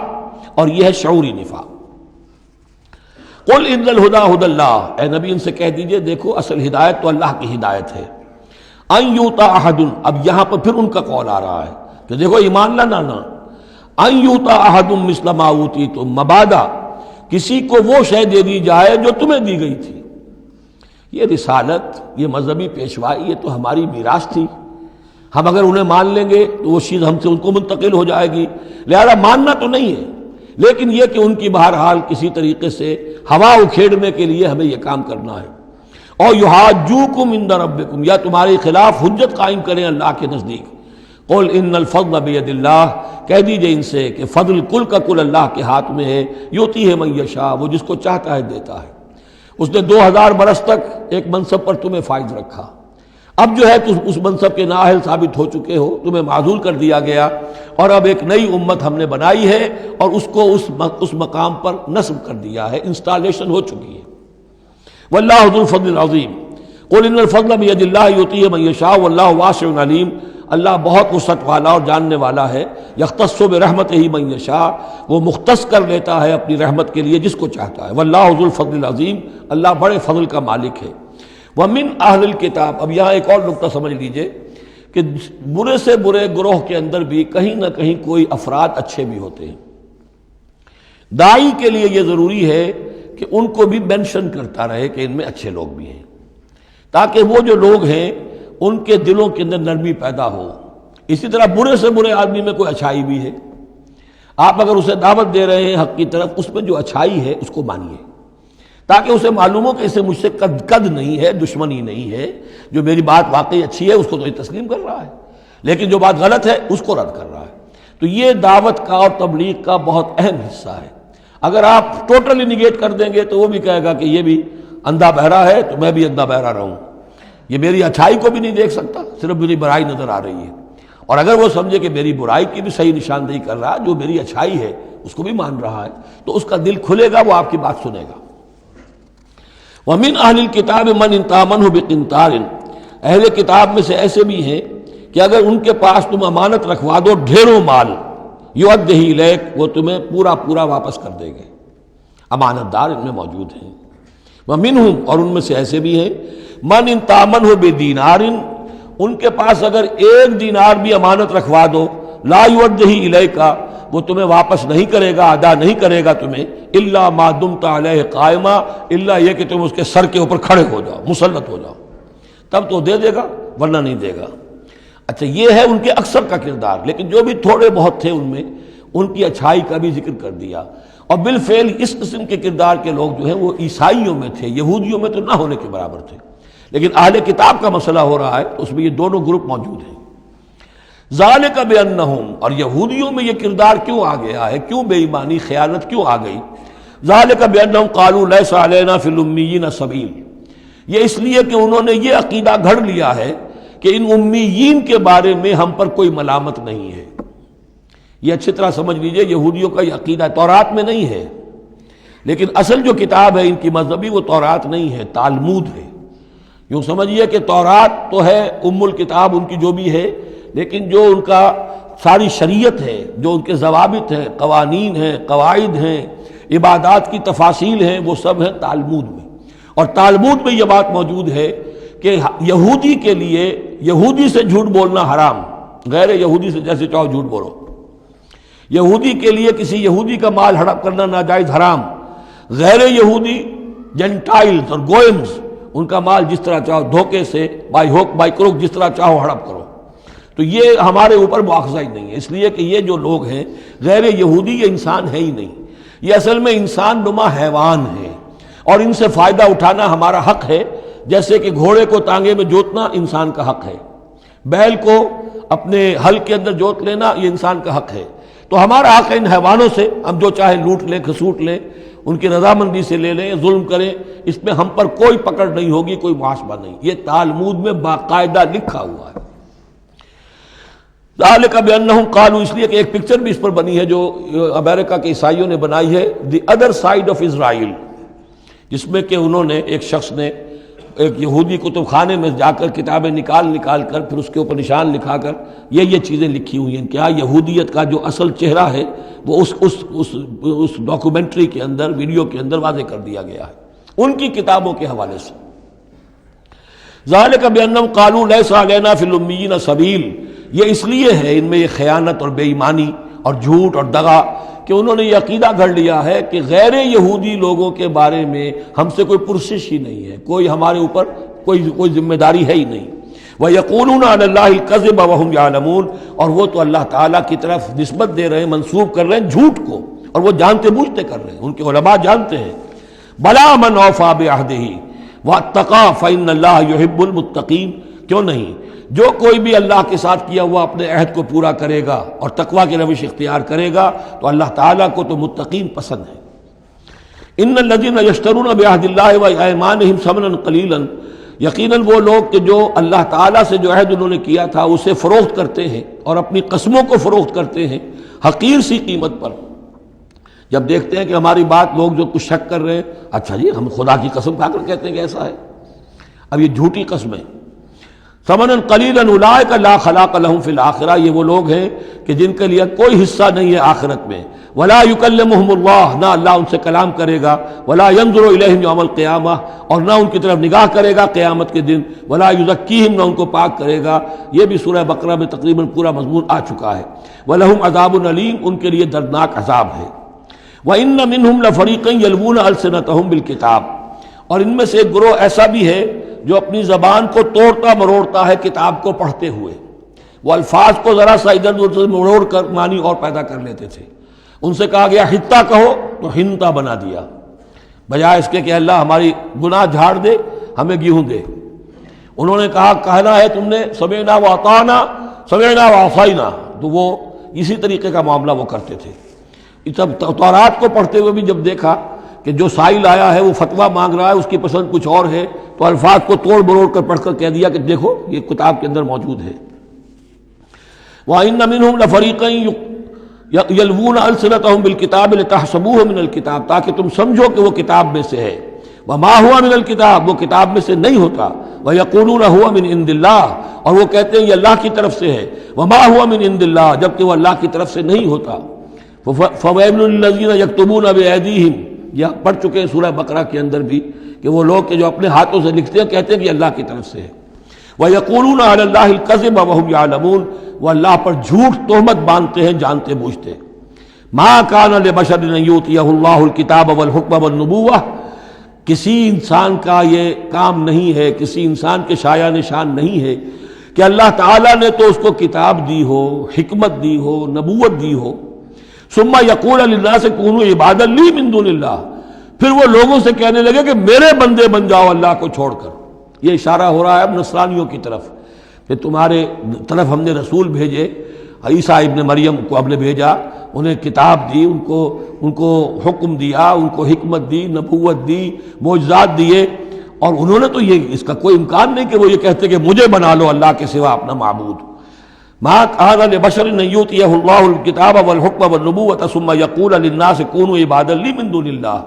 اور یہ ہے شعوری نفاق۔ قل ان الہدی ھدی اللہ، اے نبی ان سے کہہ دیجئے دیکھو اصل ہدایت تو اللہ کی ہدایت ہے۔ ان یؤتی احد، اب یہاں پر پھر ان کا قول آ رہا ہے کہ دیکھو ایمان لانا نا، ان یؤتی احد مثل ما اوتیتم، مبادا کسی کو وہ شے دے دی جائے جو تمہیں دی گئی تھی۔ یہ رسالت، یہ مذہبی پیشوائی، یہ تو ہماری میراث تھی، ہم اگر انہیں مان لیں گے تو وہ چیز ہم سے ان کو منتقل ہو جائے گی، لہذا ماننا تو نہیں ہے، لیکن یہ کہ ان کی بہرحال کسی طریقے سے ہوا اکھیڑنے کے لیے ہمیں یہ کام کرنا ہے۔ اور یحاجوکم عند ربکم، یا تمہارے خلاف حجت قائم کریں اللہ کے نزدیک۔ قل ان الفضل بید اللہ، کہہ دیجئے ان سے کہ فضل کل کا کل اللہ کے ہاتھ میں ہے، یؤتی ہے من یشاء، وہ جس کو چاہتا ہے دیتا ہے۔ اس نے 2000 برس تک ایک منصب پر تمہیں فائز رکھا، اب جو ہے تم اس منصب کے نااہل ثابت ہو چکے ہو، تمہیں معزول کر دیا گیا، اور اب ایک نئی امت ہم نے بنائی ہے اور اس کو اس مقام پر نصب کر دیا ہے، انسٹالیشن ہو چکی ہے۔ واللہ ذو الفضل العظیم، قل ان الفضل بید اللہ یؤتیہ من یشاء واللہ واسع علیم، اللہ بہت وسعت والا اور جاننے والا ہے۔ یختص برحمتہ من یشاء، وہ مختص کر لیتا ہے اپنی رحمت کے لیے جس کو چاہتا ہے۔ واللہ ذو الفضل العظیم، اللہ بڑے فضل کا مالک ہے۔ ومن اہل الکتاب، اب یہاں ایک اور نقطہ سمجھ لیجئے کہ برے سے برے گروہ کے اندر بھی کہیں نہ کہیں کوئی افراد اچھے بھی ہوتے ہیں۔ داعی کے لیے یہ ضروری ہے کہ ان کو بھی مینشن کرتا رہے کہ ان میں اچھے لوگ بھی ہیں، تاکہ وہ جو لوگ ہیں ان کے دلوں کے اندر نرمی پیدا ہو۔ اسی طرح برے سے برے آدمی میں کوئی اچھائی بھی ہے، آپ اگر اسے دعوت دے رہے ہیں حق کی طرف، اس میں جو اچھائی ہے اس کو مانیے، تاکہ اسے معلوم ہو کہ اسے مجھ سے قد نہیں ہے، دشمنی نہیں ہے، جو میری بات واقعی اچھی ہے اس کو تو یہ تسلیم کر رہا ہے، لیکن جو بات غلط ہے اس کو رد کر رہا ہے۔ تو یہ دعوت کا اور تبلیغ کا بہت اہم حصہ ہے۔ اگر آپ ٹوٹلی نگیٹ کر دیں گے تو وہ بھی کہے گا کہ یہ بھی اندھا بہرا ہے تو میں بھی اندھا بہرا رہوں، یہ میری اچھائی کو بھی نہیں دیکھ سکتا، صرف میری برائی نظر آ رہی ہے۔ اور اگر وہ سمجھے کہ میری برائی کی بھی صحیح نشاندہی کر رہا ہے، جو میری اچھائی ہے اس کو بھی مان رہا ہے، تو اس کا دل کھلے گا، وہ آپ کی بات سنے گا۔ وَمِنْ أَهْلِ الْكِتَابِ مَنْ إِنْ تَأْمَنْهُ بِقِنْطَارٍ، اہل کتاب میں سے ایسے بھی ہیں کہ اگر ان کے پاس تم امانت رکھوا دو ڈھیروں مال، یؤدیہ الیک، وہ تمہیں پورا پورا واپس کر دے گے۔ امانت دار ان میں موجود ہیں۔ وَمِنْهُمْ، اور ان میں سے ایسے بھی ہیں، مَنْ إِنْ تَأْمَنْهُ بِدِینَارٍ، ان کے پاس اگر ایک دینار بھی امانت رکھوا دو، لا یؤدیہ الیک، وہ تمہیں واپس نہیں کرے گا، ادا نہیں کرے گا تمہیں، الا ما دمت علیہ قائما، الا یہ کہ تم اس کے سر کے اوپر کھڑے ہو جاؤ، مسلط ہو جاؤ، تب تو دے دے گا، ورنہ نہیں دے گا۔ اچھا یہ ہے ان کے اکثر کا کردار، لیکن جو بھی تھوڑے بہت تھے ان میں ان کی اچھائی کا بھی ذکر کر دیا۔ اور بالفعل اس قسم کے کردار کے لوگ جو ہیں وہ عیسائیوں میں تھے، یہودیوں میں تو نہ ہونے کے برابر تھے، لیکن اہل کتاب کا مسئلہ ہو رہا ہے تو اس میں یہ دونوں گروپ موجود ہیں۔ ذالک بانہم، اور یہودیوں میں یہ کردار کیوں آ گیا ہے، کیوں بے ایمانی خیانت کیوں آ گئی؟ ذالک بانہم قالوا لیس علینا فی الامیین سبیل، یہ اس لیے کہ انہوں نے یہ عقیدہ گھڑ لیا ہے کہ ان امیین کے بارے میں ہم پر کوئی ملامت نہیں ہے۔ یہ اچھی طرح سمجھ لیجئے، یہودیوں کا یہ عقیدہ تورات میں نہیں ہے، لیکن اصل جو کتاب ہے ان کی مذہبی وہ تورات نہیں ہے، تالمود ہے۔ یوں سمجھیے کہ تورات تو ہے ام الکتاب ان کی جو بھی ہے، لیکن جو ان کا ساری شریعت ہے، جو ان کے ضوابط ہیں، قوانین ہیں، قواعد ہیں، عبادات کی تفاصیل ہیں، وہ سب ہیں تالمود میں۔ اور تالمود میں یہ بات موجود ہے کہ یہودی کے لیے یہودی سے جھوٹ بولنا حرام، غیر یہودی سے جیسے چاہو جھوٹ بولو۔ یہودی کے لیے کسی یہودی کا مال ہڑپ کرنا ناجائز حرام، غیر یہودی جینٹائلز اور گوئمز ان کا مال جس طرح چاہو دھوکے سے، بائی ہوک بائی کروک، جس طرح چاہو ہڑپ کرو۔ تو یہ ہمارے اوپر مؤاخذہ ہی نہیں ہے، اس لیے کہ یہ جو لوگ ہیں غیر یہودی، یہ انسان ہے ہی نہیں، یہ اصل میں انسان نما حیوان ہے، اور ان سے فائدہ اٹھانا ہمارا حق ہے، جیسے کہ گھوڑے کو تانگے میں جوتنا انسان کا حق ہے، بیل کو اپنے حل کے اندر جوت لینا یہ انسان کا حق ہے۔ تو ہمارا حق ہے ان حیوانوں سے ہم جو چاہے لوٹ لیں، کھسوٹ لیں، ان کی رضامندی سے لے لیں، ظلم کریں، اس میں ہم پر کوئی پکڑ نہیں ہوگی، کوئی محاسبہ نہیں۔ یہ تالمود میں باقاعدہ لکھا ہوا ہے۔ ذالک بانہم قالوا، اس لیے کہ ایک پکچر بھی اس پر بنی ہے جو امریکہ کے عیسائیوں نے بنائی ہے، the other side of Israel, جس میں کہ انہوں نے ایک شخص نے ایک یہودی کتب خانے میں جا کر کتابیں نکال کر پھر اس کے اوپر نشان لکھا کر یہ چیزیں لکھی ہوئی ہیں کہ یہودیت کا جو اصل چہرہ ہے وہ اس ڈاکومنٹری کے اندر، ویڈیو کے اندر واضح کر دیا گیا ہے ان کی کتابوں کے حوالے سے۔ ذالک بانہم قالوا لیس علینا فی الامیین سبیل، یہ اس لیے ہے ان میں یہ خیانت اور بے ایمانی اور جھوٹ اور دغا کہ انہوں نے یہ عقیدہ گھڑ لیا ہے کہ غیر یہودی لوگوں کے بارے میں ہم سے کوئی پرسش ہی نہیں ہے، کوئی ہمارے اوپر کوئی ذمہ داری ہے ہی نہیں۔ وَيَقُولُونَ عَلَى اللَّهِ الْكَذِبَ وَهُمْ يَعْلَمُونَ، اور وہ تو اللہ تعالیٰ کی طرف نسبت دے رہے ہیں، منسوب کر رہے ہیں جھوٹ کو، اور وہ جانتے بوجھتے کر رہے ہیں، ان کے علماء جانتے ہیں۔ بَلَا مَنْ أَوْفَىٰ بِعَهْدِهِ وَاتَّقَىٰ فَإِنَّ اللَّهَ يُحِبُّ الْمُتَّقِينَ، کیوں نہیں، جو کوئی بھی اللہ کے ساتھ کیا ہوا اپنے عہد کو پورا کرے گا اور تقویٰ کی روش اختیار کرے گا تو اللہ تعالیٰ کو تو متقین پسند ہے۔ ان الذین یشترون بعہد اللہ وایمانہم ثمنا قلیلا، یقیناً وہ لوگ کہ جو اللہ تعالیٰ سے جو عہد انہوں نے کیا تھا اسے فروخت کرتے ہیں اور اپنی قسموں کو فروخت کرتے ہیں حقیر سی قیمت پر، جب دیکھتے ہیں کہ ہماری بات لوگ جو کچھ شک کر رہے ہیں، اچھا جی ہم خدا کی قسم کھا کر کہتے ہیں کہ ایسا ہے، اب یہ جھوٹی قسمیں۔ ثمنا قلیلا اولئک لا خلاق لهم فی الآخرہ، یہ وہ لوگ ہیں کہ جن کے لیے کوئی حصہ نہیں ہے آخرت میں۔ ولا یکلمہم اللہ، نہ اللہ ان سے کلام کرے گا۔ ولا ینظر الیہم یوم القیامہ، اور نہ ان کی طرف نگاہ کرے گا قیامت کے دن۔ ولا یزکیہم، نہ ان کو پاک کرے گا۔ یہ بھی سورہ بقرہ میں تقریباً پورا مضمون آ چکا ہے۔ ولہم عذاب علیم، ان کے لیے دردناک عذاب ہے۔ وان منہم لفریقا یلوون السنتہم بالکتاب، اور ان میں سے ایک گروہ ایسا بھی ہے جو اپنی زبان کو توڑتا مروڑتا ہے کتاب کو پڑھتے ہوئے، وہ الفاظ کو ذرا سا ادھر ادھر سے مروڑ کر معنی اور پیدا کر لیتے تھے۔ ان سے کہا گیا حتہ کہو تو ہنتا بنا دیا، بجائے اس کے کہ اللہ ہماری گناہ جھاڑ دے، ہمیں گیہوں دے۔ انہوں نے کہنا ہے تم نے سمعنا واطعنا، سمعنا وعصینا، تو وہ اسی طریقے کا معاملہ وہ کرتے تھے۔ تورات کو پڑھتے ہوئے بھی جب دیکھا کہ جو سائل آیا ہے وہ فتویٰ مانگ رہا ہے، اس کی پسند کچھ اور ہے، تو الفاظ کو توڑ مروڑ کر پڑھ کر کہہ دیا کہ دیکھو یہ کتاب کے اندر موجود ہے۔ وَإِنَّ مِنْهُمْ لَفَرِيقًا يَلْوُونَ أَلْسِنَتَهُمْ بِالْكِتَابِ لِتَحْسَبُوهُ مِنَ الْكِتَابِ، تاکہ تم سمجھو کہ وہ کتاب میں سے ہے۔ وَمَا هُوَ مِنَ الْكِتَابِ، وہ کتاب میں سے نہیں ہوتا۔ وَيَقُولُونَ هُوَ مِنْ عِنْدِ اللَّهِ، اور وہ کہتے ہیں یہ اللہ کی طرف سے ہے۔ وَمَا هُوَ مِنْ عِنْدِ اللَّهِ، جبکہ وہ اللہ کی طرف سے نہیں ہوتا۔ فَوَيْلٌ لِّلَّذِينَ يَكْتُبُونَ بِأَيْدِيهِمْ، یہ پڑھ چکے ہیں سورہ بقرہ کے اندر بھی کہ وہ لوگ کہ جو اپنے ہاتھوں سے لکھتے ہیں کہتے ہیں کہ اللہ کی طرف سے ہے۔ وَيَقُولُونَ عَلَى اللَّهِ الْكَذِبَ وَهُمْ يَعْلَمُونَ، وہ اللہ پر جھوٹ تہمت باندھتے ہیں جانتے بوجھتے۔ مَا كَانَ لِبَشَرٍ أَن يُؤْتِيَهُ اللَّهُ الْكِتَابَ وَالْحُكْمَ وَالنُّبُوَّةَ، کسی انسان کا یہ کام نہیں ہے، کسی انسان کے شایہ نشان نہیں ہے کہ اللہ تعالیٰ نے تو اس کو کتاب دی ہو، حکمت دی ہو، نبوت دی ہو۔ ثم یقول للناس کونوا عبادا لی من دون اللہ، پھر وہ لوگوں سے کہنے لگے کہ میرے بندے بن جاؤ اللہ کو چھوڑ کر۔ یہ اشارہ ہو رہا ہے اب نصرانیوں کی طرف کہ تمہارے طرف ہم نے رسول بھیجے، عیسیٰ ابن مریم کو ہم نے بھیجا، انہیں کتاب دی، ان کو حکم دیا، ان کو حکمت دی، نبوت دی، معجزات دیے، اور انہوں نے تو یہ اس کا کوئی امکان نہیں کہ وہ یہ کہتے کہ مجھے بنا لو اللہ کے سوا اپنا معبود۔ ما كان لبشر ان يؤتيه الله الكتاب والحكم والنبوة ثم يقول للناس كونوا عبادا لي من دون الله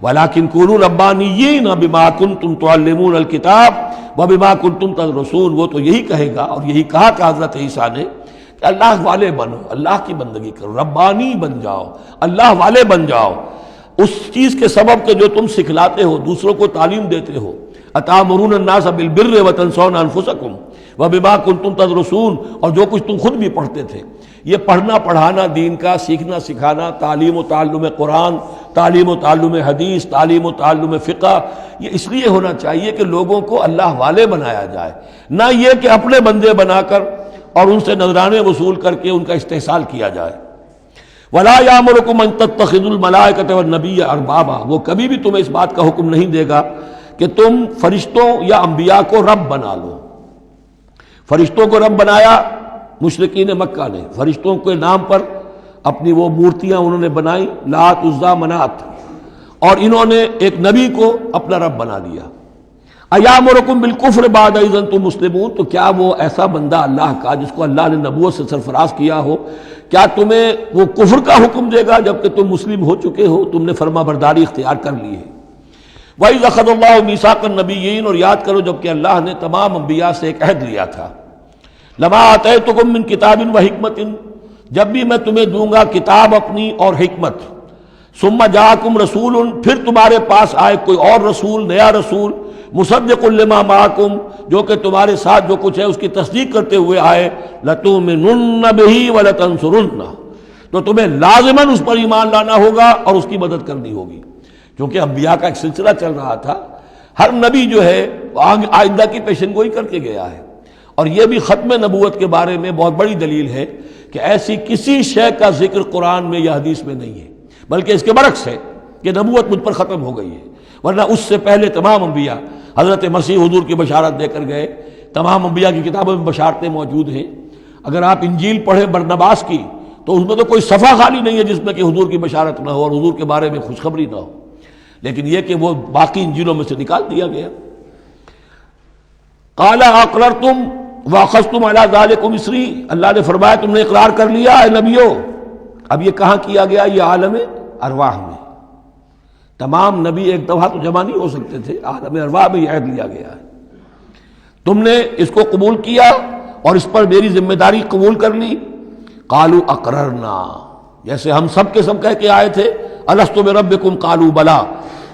ولكن كونوا ربانيين بما كنتم تعلمون الكتاب وبما كنتم تدرسون۔ وہ تو یہی کہے گا، اور یہی کہا کہ حضرت عیسیٰ نے کہ اللہ والے بنو، اللہ کی بندگی کرو، ربانی بن جاؤ، اللہ والے بن جاؤ، اس چیز کے سبب کہ جو تم سکھلاتے ہو، دوسروں کو تعلیم دیتے ہو۔ اتامرون الناس بالبر وتنسون انفسکم وبما کنتم تدرسون، اور جو کچھ تم خود بھی پڑھتے تھے۔ یہ پڑھنا پڑھانا دین کا، سیکھنا سکھانا، تعلیم و تعلم قرآن، تعلیم و تعلم حدیث، تعلیم و تعلم فقہ، یہ اس لیے ہونا چاہیے کہ لوگوں کو اللہ والے بنایا جائے، نہ یہ کہ اپنے بندے بنا کر اور ان سے نذرانے وصول کر کے ان کا استحصال کیا جائے۔ وَلَا يَأْمُرُكُمْ أَن تَتَّخِذُوا الْمَلَائِكَةَ وَالنَّبِيَّ أَرْبَابًا، وہ کبھی بھی تمہیں اس بات کا حکم نہیں دے گا کہ تم فرشتوں یا انبیاء کو رب بنا لو۔ فرشتوں کو رب بنایا مشرکین مکہ نے، فرشتوں کے نام پر اپنی وہ مورتیاں انہوں نے بنائی، لات، عزا، منات، اور انہوں نے ایک نبی کو اپنا رب بنا لیا۔ ایامرکم بالکفر بعد اذ انتم مسلمون، تو کیا وہ ایسا بندہ اللہ کا جس کو اللہ نے نبوت سے سرفراز کیا ہو، کیا تمہیں وہ کفر کا حکم دے گا جبکہ تم مسلم ہو چکے ہو، تم نے فرما برداری اختیار کر لی ہے۔ وَإِذْ أَخَذَ اللَّهُ مِيثَاقَ النَّبِيِّينَ، اور یاد کرو جب کہ اللہ نے تمام انبیاء سے ایک عہد لیا تھا، لَمَا آتَيْتُكُم مِّن كِتَابٍ وَحِكْمَةٍ، جب بھی میں تمہیں دوں گا کتاب اپنی اور حکمت، ثُمَّ جَاءَكُمْ رَسُولٌ، پھر تمہارے پاس آئے کوئی اور رسول، نیا رسول، مُصَدِّقٌ لِّمَا مَعَكُمْ، جو کہ تمہارے ساتھ جو کچھ ہے اس کی تصدیق کرتے ہوئے آئے، لَتُؤْمِنُنَّ بِهِ وَلَتَنصُرُنَّهُ، تو تمہیں لازماً اس پر ایمان لانا ہوگا اور اس کی مدد کرنی ہوگی، کیونکہ انبیاء کا ایک سلسلہ چل رہا تھا، ہر نبی جو ہے آئندہ کی پیشن گوئی کر کے گیا ہے، اور یہ بھی ختم نبوت کے بارے میں بہت بڑی دلیل ہے کہ ایسی کسی شے کا ذکر قرآن میں یا حدیث میں نہیں ہے، بلکہ اس کے برعکس ہے کہ نبوت مجھ پر ختم ہو گئی ہے، ورنہ اس سے پہلے تمام انبیاء حضرت مسیح حضور کی بشارت دے کر گئے، تمام انبیاء کی کتابوں میں بشارتیں موجود ہیں۔ اگر آپ انجیل پڑھیں برنباس کی تو اس میں تو کوئی صفحہ خالی نہیں ہے جس میں کہ حضور کی بشارت نہ ہو اور حضور کے بارے میں خوشخبری نہ ہو، لیکن یہ کہ وہ باقی انجیلوں میں سے نکال دیا گیا۔ قال اقررتم واخذتم علی ذلکم اسری، اللہ نے فرمایا تم نے اقرار کر لیا اے نبیوں۔ اب یہ کہاں کیا گیا؟ یہ عالم ارواح میں، تمام نبی ایک دفعہ تو جمع نہیں ہو سکتے تھے، عالم ارواح میں یہ عہد لیا گیا ہے، تم نے اس کو قبول کیا اور اس پر میری ذمہ داری قبول کر لی۔ قالوا اقررنا، جیسے ہم سب کے سب کہہ کے آئے تھے الست بربکم قالوا بلا،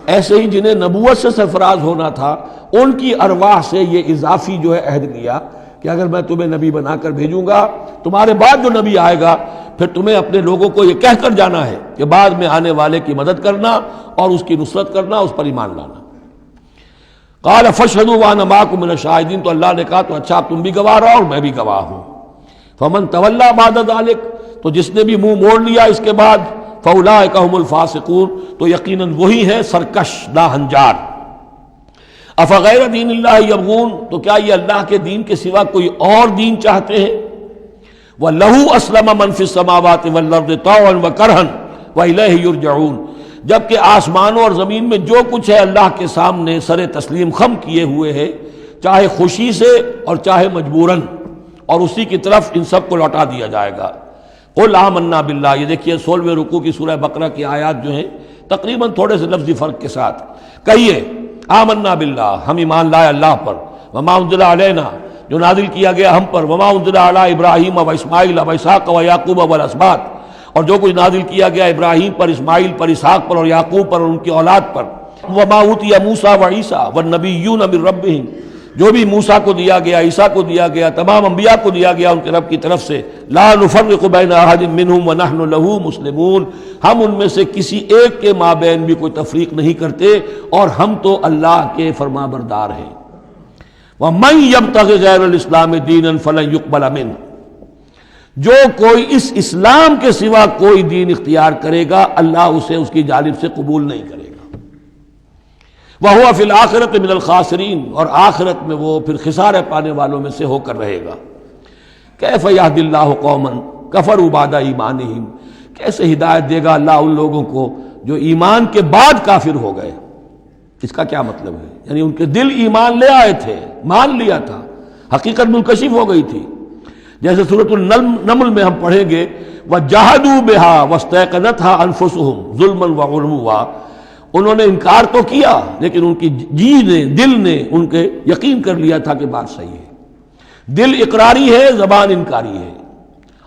ایسے ہی جنہیں نبوت سے سرفراز ہونا تھا ان کی ارواح سے یہ اضافی جو ہے عہد لیا کہ اگر میں تمہیں نبی بنا کر بھیجوں گا، تمہارے بعد جو نبی آئے گا پھر تمہیں اپنے لوگوں کو یہ کہہ کر جانا ہے کہ بعد میں آنے والے کی مدد کرنا اور اس کی نصرت کرنا، اس پر ایمان لانا۔ قال فاشهدوا وانا معكم من الشاهدين، تو اللہ نے کہا تو اچھا تم بھی گواہ رہو اور میں بھی گواہ ہوں۔ فمن تولى بعد ذلك، تو جس نے بھی منہ موڑ لیا اس کے بعد، فاولئک هم الفاسقون، تو یقیناً وہی ہے سرکش ناہنجار۔ افغیر دین اللہ یبغون، تو کیا یہ اللہ کے دین کے سوا کوئی اور دین چاہتے ہیں؟ وَلَهُ أَسْلَمَ مَنْ فِي السَّمَاوَاتِ وَالْأَرْضِ طَوْعًا وَكَرْهًا وَإِلَيْهِ يُرْجَعُونَ، جبکہ آسمانوں اور زمین میں جو کچھ ہے اللہ کے سامنے سر تسلیم خم کیے ہوئے ہے، چاہے خوشی سے اور چاہے مجبوراً، اور اسی کی طرف ان سب کو لوٹا دیا جائے گا۔ قُلْ آمَنَّا بِاللَّهِ، یہ دیکھیے 16ویں رکوع کی سورہ بقرہ کی آیات جو ہیں تقریباً تھوڑے سے لفظی فرق کے ساتھ، کہیے آمنا باللہ، ہم ایمان لائے اللہ پر، وما انزل علینا، جو نازل کیا گیا ہم پر، وما انزل علی ابراہیم و اسماعیل و اسحاق و یعقوب والاسباط، اور جو کچھ نازل کیا گیا ابراہیم پر، اسماعیل پر، اسحاق پر اور یعقوب پر اور ان کی اولاد پر، وما اوتی موسیٰ و عیسیٰ والنبیون من ربہم، جو بھی موسیٰ کو دیا گیا، عیسیٰ کو دیا گیا، تمام انبیاء کو دیا گیا ان کے رب کی طرف سے، لا نفرق بین احد منہم ونحن لہ مسلمون، ہم ان میں سے کسی ایک کے مابین بھی کوئی تفریق نہیں کرتے اور ہم تو اللہ کے فرما بردار ہیں۔ وَمَن يَبْتَغِ غَيْرَ الْإِسْلَامِ دِينًا فَلَن يُقْبَلَ مِنْهُ، جو کوئی اس اسلام کے سوا کوئی دین اختیار کرے گا اللہ اسے اس کی جانب سے قبول نہیں کرے گا۔ وَهُوَ فِي الْآخِرَةِ مِنَ الْخَاسِرِينَ، اور آخرت میں وہ پھر خسارے پانے والوں میں سے ہو کر رہے گا۔ كَيْفَ يَهْدِي اللَّهُ قَوْمًا كَفَرُوا بَعْدَ إِيمَانِهِمْ، کیسے ہدایت دے گا اللہ ان لوگوں کو جو ایمان کے بعد کافر ہو گئے۔ اس کا کیا مطلب ہے؟ یعنی ان کے دل ایمان لے آئے تھے، مان لیا تھا، حقیقت منکشف ہو گئی تھی، جیسے سورۃ النمل میں ہم پڑھیں گے وَجَحَدُوا بِهَا وَاسْتَيْقَنَتْهَا أَنفُسُهُمْ ظُلْمًا وَعُلُوًّا، انہوں نے انکار تو کیا لیکن ان کی جی نے، دل نے ان کے یقین کر لیا تھا کہ بات صحیح ہے۔ دل اقراری ہے، زبان انکاری ہے۔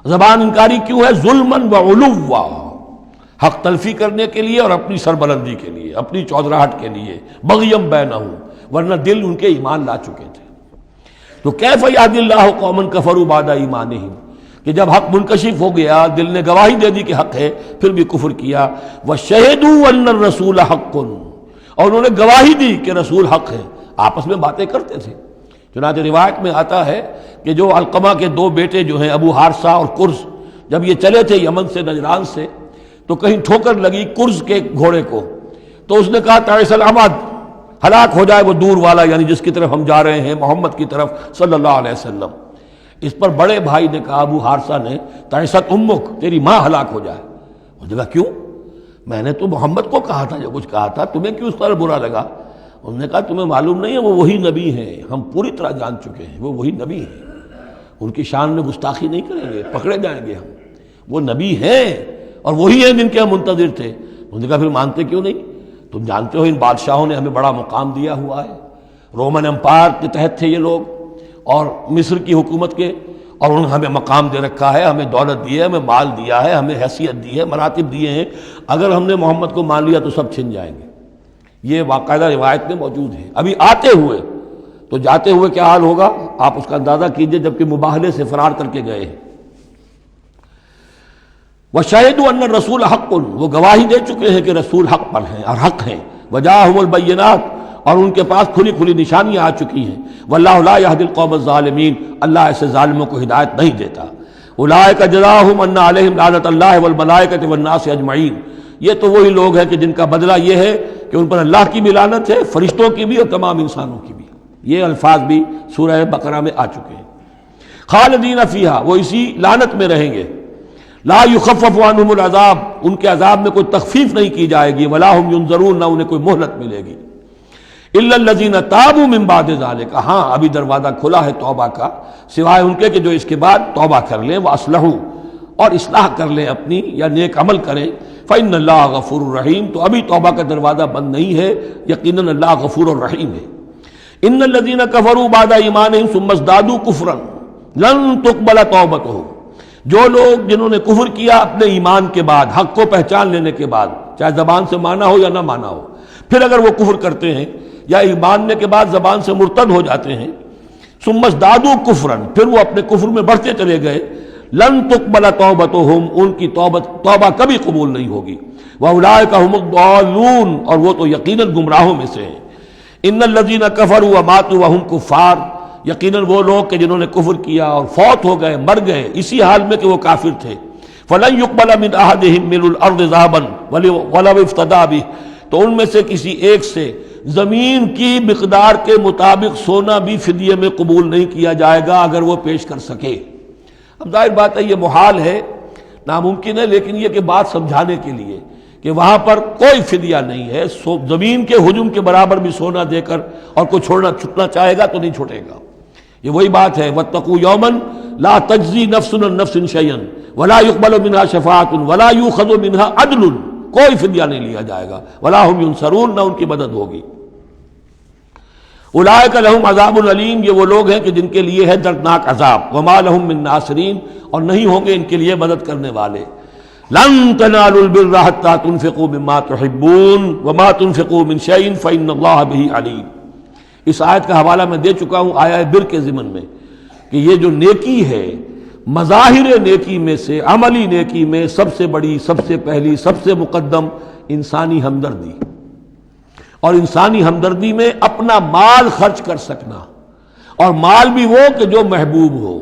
زبان انکاری کیوں ہے؟ ظلمًا وعلوا، حق تلفی کرنے کے لیے اور اپنی سربلندی کے لیے، اپنی چودراہٹ کے لیے، بغیم بینہم، ورنہ دل ان کے ایمان لا چکے تھے۔ تو کیف یہدی اللہ قوما کفروا بعد ایمانہم، کہ جب حق منکشف ہو گیا، دل نے گواہی دے دی کہ حق ہے، پھر بھی کفر کیا۔ وَشَهِدُوا أَنَّ الرَّسُولَ حَقٌّ، اور انہوں نے گواہی دی کہ رسول حق ہے، آپس میں باتیں کرتے تھے۔ چنانچہ روایت میں آتا ہے کہ جو علقمہ کے دو بیٹے جو ہیں ابو حارثہ اور کرز، جب یہ چلے تھے یمن سے، نجران سے، تو کہیں ٹھوکر لگی کرز کے گھوڑے کو، تو اس نے کہا تعیس العمد، ہلاک ہو جائے وہ دور والا، یعنی جس کی طرف ہم جا رہے ہیں، محمد کی طرف صلی اللہ علیہ وسلم۔ اس پر بڑے بھائی نے کہا، ابو حارثہ نے، تعیست امک، تیری ماں ہلاک ہو جائے۔ اس نے کہا کیوں؟ میں نے تو محمد کو کہا تھا جو کچھ کہا تھا، تمہیں کیوں اس طرح برا لگا؟ انہوں نے کہا تمہیں معلوم نہیں ہے وہ وہی نبی ہیں، ہم پوری طرح جان چکے ہیں وہ وہی نبی ہیں، ان کی شان میں گستاخی نہیں کریں گے، پکڑے جائیں گے ہم، وہ نبی ہیں اور وہی ہیں جن کے ہم منتظر تھے۔ انہوں نے کہا پھر مانتے کیوں نہیں؟ تم جانتے ہو ان بادشاہوں نے ہمیں بڑا مقام دیا ہوا ہے، رومن امپائر کے تحت تھے یہ لوگ اور مصر کی حکومت کے، اور انہوں نے ہمیں مقام دے رکھا ہے، ہمیں دولت دی ہے، ہمیں مال دیا ہے، ہمیں حیثیت دی ہے، مراتب دیے ہیں، اگر ہم نے محمد کو مان لیا تو سب چھن جائیں گے۔ یہ باقاعدہ روایت میں موجود ہے۔ ابھی آتے ہوئے تو جاتے ہوئے کیا حال ہوگا آپ اس کا اندازہ کیجئے، جبکہ مباہلے سے فرار کر کے گئے ہیں۔ وَشَهِدُوا أَنَّ الرَّسُولَ حَقٌّ، وہ گواہی دے چکے ہیں کہ رسول حق پر ہیں اور حق ہیں۔ وَجَاءَهُمُ الْبَيِّنَاتُ، اور ان کے پاس کھلی کھلی نشانیاں آ چکی ہیں۔ وَاللَّهُ لَا يَهْدِي الْقَوْمَ الظَّالِمِينَ، اللہ ایسے ظالموں کو ہدایت نہیں دیتا۔ أُولَٰئِكَ جَزَاؤُهُمْ أَنَّ عَلَيْهِمْ لَعْنَةَ اللَّهِ وَالْمَلَائِكَةِ وَالنَّاسِ أَجْمَعِينَ، یہ تو وہی لوگ ہیں کہ جن کا بدلہ یہ ہے کہ ان پر اللہ کی بھی لعنت ہے، فرشتوں کی بھی اور تمام انسانوں کی بھی۔ یہ الفاظ بھی سورہ بقرہ میں آ چکے ہیں۔ خالدین فیہا، وہ اسی لعنت میں رہیں گے۔ لا یخفف عنہم العذاب، ان کے عذاب میں کوئی تخفیف نہیں کی جائے گی۔ ولا ہم ینظرون، نہ انہیں کوئی مہلت ملے گی۔ الا الذین تابوا من بعد ذلک، ہاں ابھی دروازہ کھلا ہے توبہ کا، سوائے ان کے کہ جو اس کے بعد توبہ کر لیں، واصلحوا، اور اصلاح کر لیں اپنی یا نیک عمل کریں۔ فإن اللہ غفور الرحیم، تو ابھی توبہ کا دروازہ بند نہیں ہے، یقیناً اللہ غفور الرحیم ہے۔ ان الذین کفروا بعد ایمانہم ثم ازدادوا کفرا لن تقبل توبتہم، جو لوگ جنہوں نے کفر کیا اپنے ایمان کے بعد، حق کو پہچان لینے کے بعد، چاہے زبان سے مانا ہو یا نہ مانا ہو، پھر اگر وہ کفر کرتے ہیں یا ماننے کے بعد زبان سے مرتد ہو جاتے ہیں، ثم ازدادوا کفرا، پھر وہ اپنے کفر میں بڑھتے چلے گئے، لن تقبل توبتہم، ان کی توبہ کبھی قبول نہیں ہوگی۔ واولئک هم الضالون، اور وہ تو یقیناً گمراہوں میں سے ہیں۔ ان الذین کفروا وماتوا وهم کفار، یقیناً وہ لوگ کہ جنہوں نے کفر کیا اور فوت ہو گئے، مر گئے اسی حال میں کہ وہ کافر تھے، فلن يقبل من احدهم ملء الارض ذهبا ولو افتدى به، تو ان میں سے کسی ایک سے زمین کی مقدار کے مطابق سونا بھی فدیے میں قبول نہیں کیا جائے گا اگر وہ پیش کر سکے۔ اب ظاہر بات ہے یہ محال ہے، ناممکن ہے، لیکن یہ کہ بات سمجھانے کے لیے کہ وہاں پر کوئی فدیہ نہیں ہے، زمین کے حجم کے برابر بھی سونا دے کر اور کوئی چھٹنا چاہے گا تو نہیں چھوٹے گا۔ یہ وہی بات ہے، واتقوا یوما لا تجزی نفس عن نفس شیئا ولا يقبل منها شفاعۃ ولا یؤخذ منها عدل، کوئی فدیہ نہیں لیا جائے گا، ولا هم ینصرون، نہ ان کی مدد ہوگی۔ اولئک لهم عذاب علیم، یہ وہ لوگ ہیں کہ جن کے لیے ہے دردناک عذاب، وما لهم من ناصرین، اور نہیں ہوں گے ان کے لیے مدد کرنے والے۔ لن تنالوا البر حتى تنفقوا مما تحبون وما تنفقوا من شيء فإن الله به علیم۔ اس آیت کا حوالہ میں دے چکا ہوں آیہ بر کے ضمن میں کہ یہ جو نیکی ہے، مظاہر نیکی میں سے، عملی نیکی میں سب سے بڑی، سب سے پہلی، سب سے مقدم انسانی ہمدردی، اور انسانی ہمدردی میں اپنا مال خرچ کر سکنا، اور مال بھی وہ کہ جو محبوب ہو،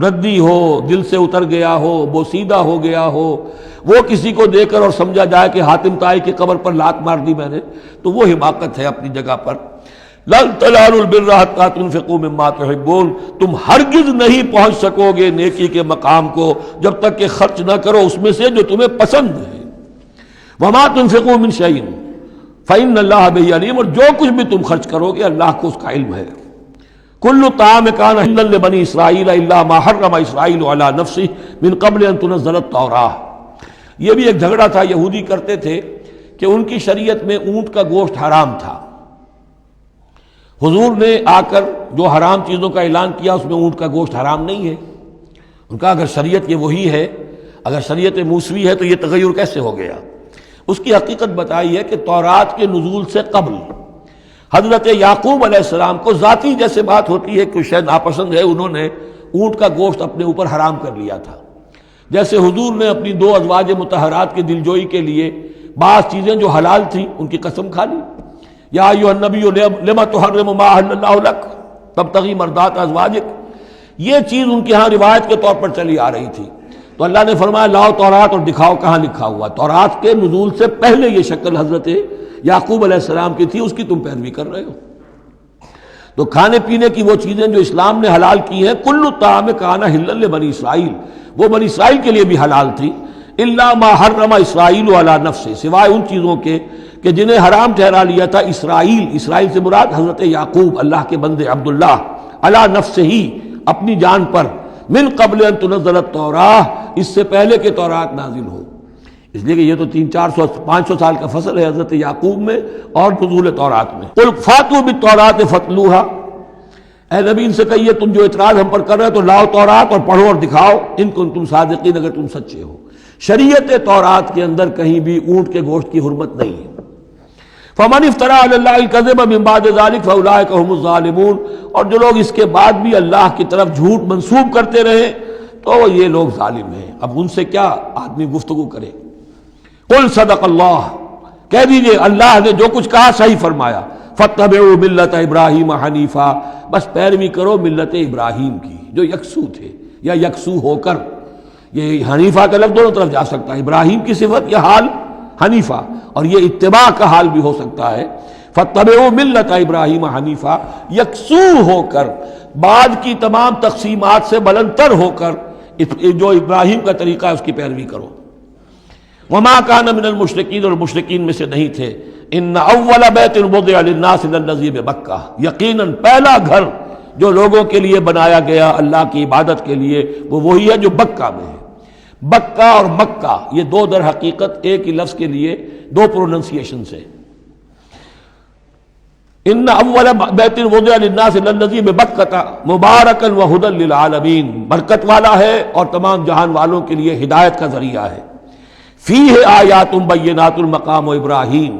ردی ہو، دل سے اتر گیا ہو، بوسیدہ ہو گیا ہو، وہ کسی کو دے کر اور سمجھا جائے کہ حاتم طائی کی قبر پر لات مار دی میں نے، تو وہ حماقت ہے اپنی جگہ پر۔ لن تنالوا البر حتى تنفقوا مما تحبون، تم ہرگز نہیں پہنچ سکو گے نیکی کے مقام کو جب تک کہ خرچ نہ کرو اس میں سے جو تمہیں پسند ہے۔ وما تنفقوا من شيء فإن الله به علیم، اور جو کچھ بھی تم خرچ کرو گے اللہ کو اس کا علم ہے۔ کل طعام كان حلا لبني اسرائیل الا ما حرم اسرائیل على نفسه من قبل ان تنزل التوراة، یہ بھی ایک جھگڑا تھا، یہودی کرتے تھے کہ ان کی شریعت میں اونٹ کا گوشت حرام تھا، حضور نے آ کر جو حرام چیزوں کا اعلان کیا اس میں اونٹ کا گوشت حرام نہیں ہے۔ ان کا اگر شریعت یہ وہی ہے، اگر شریعت موسوی ہے تو یہ تغیر کیسے ہو گیا؟ اس کی حقیقت بتائی ہے کہ تورات کے نزول سے قبل حضرت یعقوب علیہ السلام کو ذاتی جیسے بات ہوتی ہے کہ شاید ناپسند ہے، انہوں نے اونٹ کا گوشت اپنے اوپر حرام کر لیا تھا، جیسے حضور نے اپنی 2 ازواج مطہرات کی دلجوئی کے لیے بعض چیزیں جو حلال تھیں ان کی قسم کھا لی، یا ایھا النبی لما تحرم ما احل اللہ لک تبتغی مرضات ازواجک، یہ چیز ان کے ہاں روایت کے طور پر چلی آ رہی تھی، تو اللہ نے فرمایا لاؤ تورات اور دکھاؤ کہاں لکھا ہوا۔ تورات کے نزول سے پہلے یہ شکل حضرت یعقوب علیہ السلام کی تھی، اس کی تم پیروی کر رہے ہو۔ تو کھانے پینے کی وہ چیزیں جو اسلام نے حلال کی ہیں، کل طعام کان حلا لبنی اسرائیل، وہ بنی اسرائیل کے لیے بھی حلال تھی، الا ما حرم اسرائیل علی نفسہ، سوائے ان چیزوں کے کہ جنہیں حرام ٹھہرا لیا تھا اسرائیل، اسرائیل سے مراد حضرت یعقوب اللہ کے بندے عبداللہ، علی نفسہ ہی، اپنی جان پر، من قبل ان تنزل التوراۃ، اس سے پہلے کہ تورات نازل ہو۔ اس لیے کہ یہ تو 500 سال کا فصل ہے حضرت یعقوب میں اور نزول تورات میں۔ قل فاتوا بالتوراۃ فاتلوها، اے نبی ان سے کہیے تم جو اعتراض ہم پر کر رہے ہو تو لاؤ تورات اور پڑھو اور دکھاؤ، ان کنتم صادقین، اگر تم سچے ہو۔ شریعت تورات کے اندر کہیں بھی اونٹ کے گوشت کی حرمت نہیں ہے۔ فمن افترى علی اللہ الکذب من بعد ذلک فاولئک هم الظالمون، اور جو لوگ اس کے بعد بھی اللہ کی طرف جھوٹ منسوب کرتے رہے تو یہ لوگ ظالم ہیں۔ اب ان سے کیا آدمی گفتگو کرے؟ قل صدق اللہ، کہہ دیجئے اللہ نے جو کچھ کہا صحیح فرمایا۔ فاتبعوا ملت ابراہیم حنیفا، بس پیروی کرو ملت ابراہیم کی جو یکسو تھے یا یکسو ہو کر، یہ حنیفہ کا لفظ دونوں طرف جا سکتا ہے، ابراہیم کی صفت یا حال حنیفہ، اور یہ اتباع کا حال بھی ہو سکتا ہے۔ فاتبعوا ملت ابراہیم حنیفا، یکسو ہو کر، بعد کی تمام تقسیمات سے بلندتر ہو کر جو ابراہیم کا طریقہ ہے اس کی پیروی کرو۔ وما کان من المشرکین، اور مشرکین میں سے نہیں تھے۔ ان اول بیت وضع للناس للذی بمکہ، یقیناً پہلا گھر جو لوگوں کے لیے بنایا گیا اللہ کی عبادت کے لیے وہ وہی ہے جو بکہ میں ہے۔ بکہ اور مکہ یہ دو در حقیقت ایک ہی لفظ کے لیے دو پروننسیشن سے۔ ان اول بیت وضع للناس للذی ببکہ مبارکا وہدی للعالمین، برکت والا ہے اور تمام جہان والوں کے لیے ہدایت کا ذریعہ ہے۔ فیہ آیات بینات المقام و ابراہیم،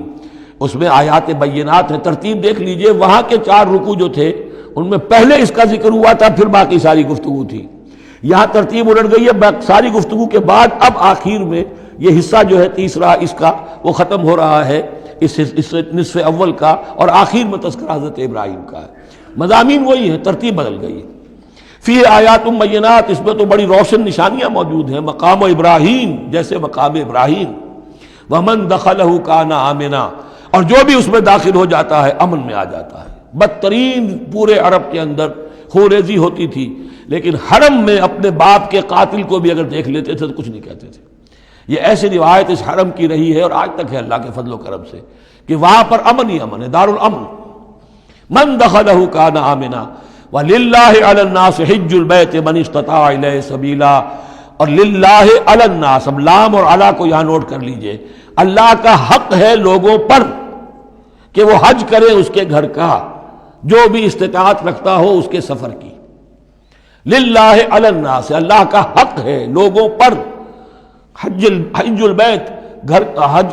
اس میں آیات بینات ہیں۔ ترتیب دیکھ لیجئے، وہاں کے 4 رکوع جو تھے ان میں پہلے اس کا ذکر ہوا تھا، پھر باقی ساری گفتگو تھی۔ یہاں ترتیب الٹ گئی ہے، ساری گفتگو کے بعد اب آخر میں یہ حصہ جو ہے تیسرا اس کا وہ ختم ہو رہا ہے، اس نصف اول کا، اور آخر میں تذکرہ حضرت ابراہیم کا ہے۔ مضامین وہی ہیں، ترتیب بدل گئی ہے۔ فی آیات بینات، اس میں تو بڑی روشن نشانیاں موجود ہیں۔ مقام ابراہیم، جیسے مقام ابراہیم۔ ومن دخلہ کان آمنا، اور جو بھی اس میں داخل ہو جاتا ہے امن میں آ جاتا ہے۔ بدترین پورے عرب کے اندر خوریزی ہوتی تھی، لیکن حرم میں اپنے باپ کے قاتل کو بھی اگر دیکھ لیتے تھے تو کچھ نہیں کہتے تھے۔ یہ ایسی روایت اس حرم کی رہی ہے اور آج تک ہے اللہ کے فضل و کرم سے، کہ وہاں پر امن ہی امن ہے، دار الامن۔ من دخلہ کان آمنا وَلِلَّهِ عَلَى النَّاسِ حِجُّ الْبَيْتِ مَنِ اسْتَطَاعَ إِلَيْهِ سَبِيلًا، اور للہ علی الناس، اب لام اور علی کو یہاں نوٹ کر لیجئے، اللہ کا حق ہے لوگوں پر کہ وہ حج کرے اس کے گھر کا، جو بھی استطاعت رکھتا ہو اس کے سفر کی۔ للہ علی الناس، اللہ کا حق ہے لوگوں پر، حج البیت، گھر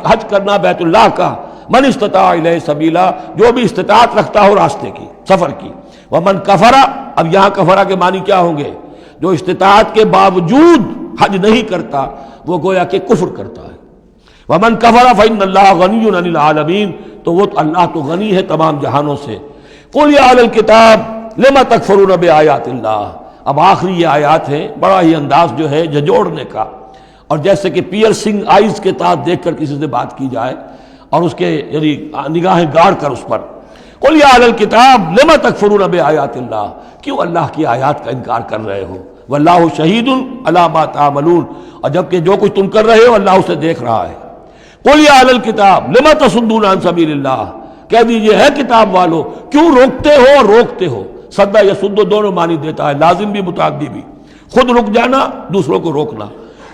حج کرنا بیت اللہ کا، من استطاع الیہ سبیلا، جو بھی استطاعت رکھتا ہو راستے کی، سفر کی۔ ومن کفرا، اب یہاں کفرا کے معنی کیا ہوں گے؟ جو استطاعت کے باوجود حج نہیں کرتا وہ گویا کہ کفر کرتا ہے۔ ومن کفر فإن اللہ غنی عن العالمین، تو وہ اللہ تو غنی ہے تمام جہانوں سے۔ قل یا اہل الکتاب لم تکفرون بآیات اللہ، اب آخری یہ آیات ہیں، بڑا ہی انداز جو ہے جھنجھوڑنے کا، اور جیسے کہ پیئرسنگ آئیز کے ساتھ دیکھ کر کسی سے بات کی جائے اور اس کے یعنی نگاہیں گاڑ کر اس پر۔ قل یا اہل الکتاب لم تکفرون بآیات اللہ، کیوں اللہ کی آیات کا انکار کر رہے ہو؟ واللہ شہید علی ما تعملون، اور جبکہ جو کچھ تم کر رہے ہو اللہ اسے دیکھ رہا ہے۔ قل یا اہل الکتاب لم تصدون عن سبیل اللہ، کہہ دیجئے ہے کتاب والو کیوں روکتے ہو اور روکتے ہو۔ صدہ یا سدو دونوں معنی دیتا ہے، لازم بھی متعدی بھی، خود رک جانا دوسروں کو روکنا۔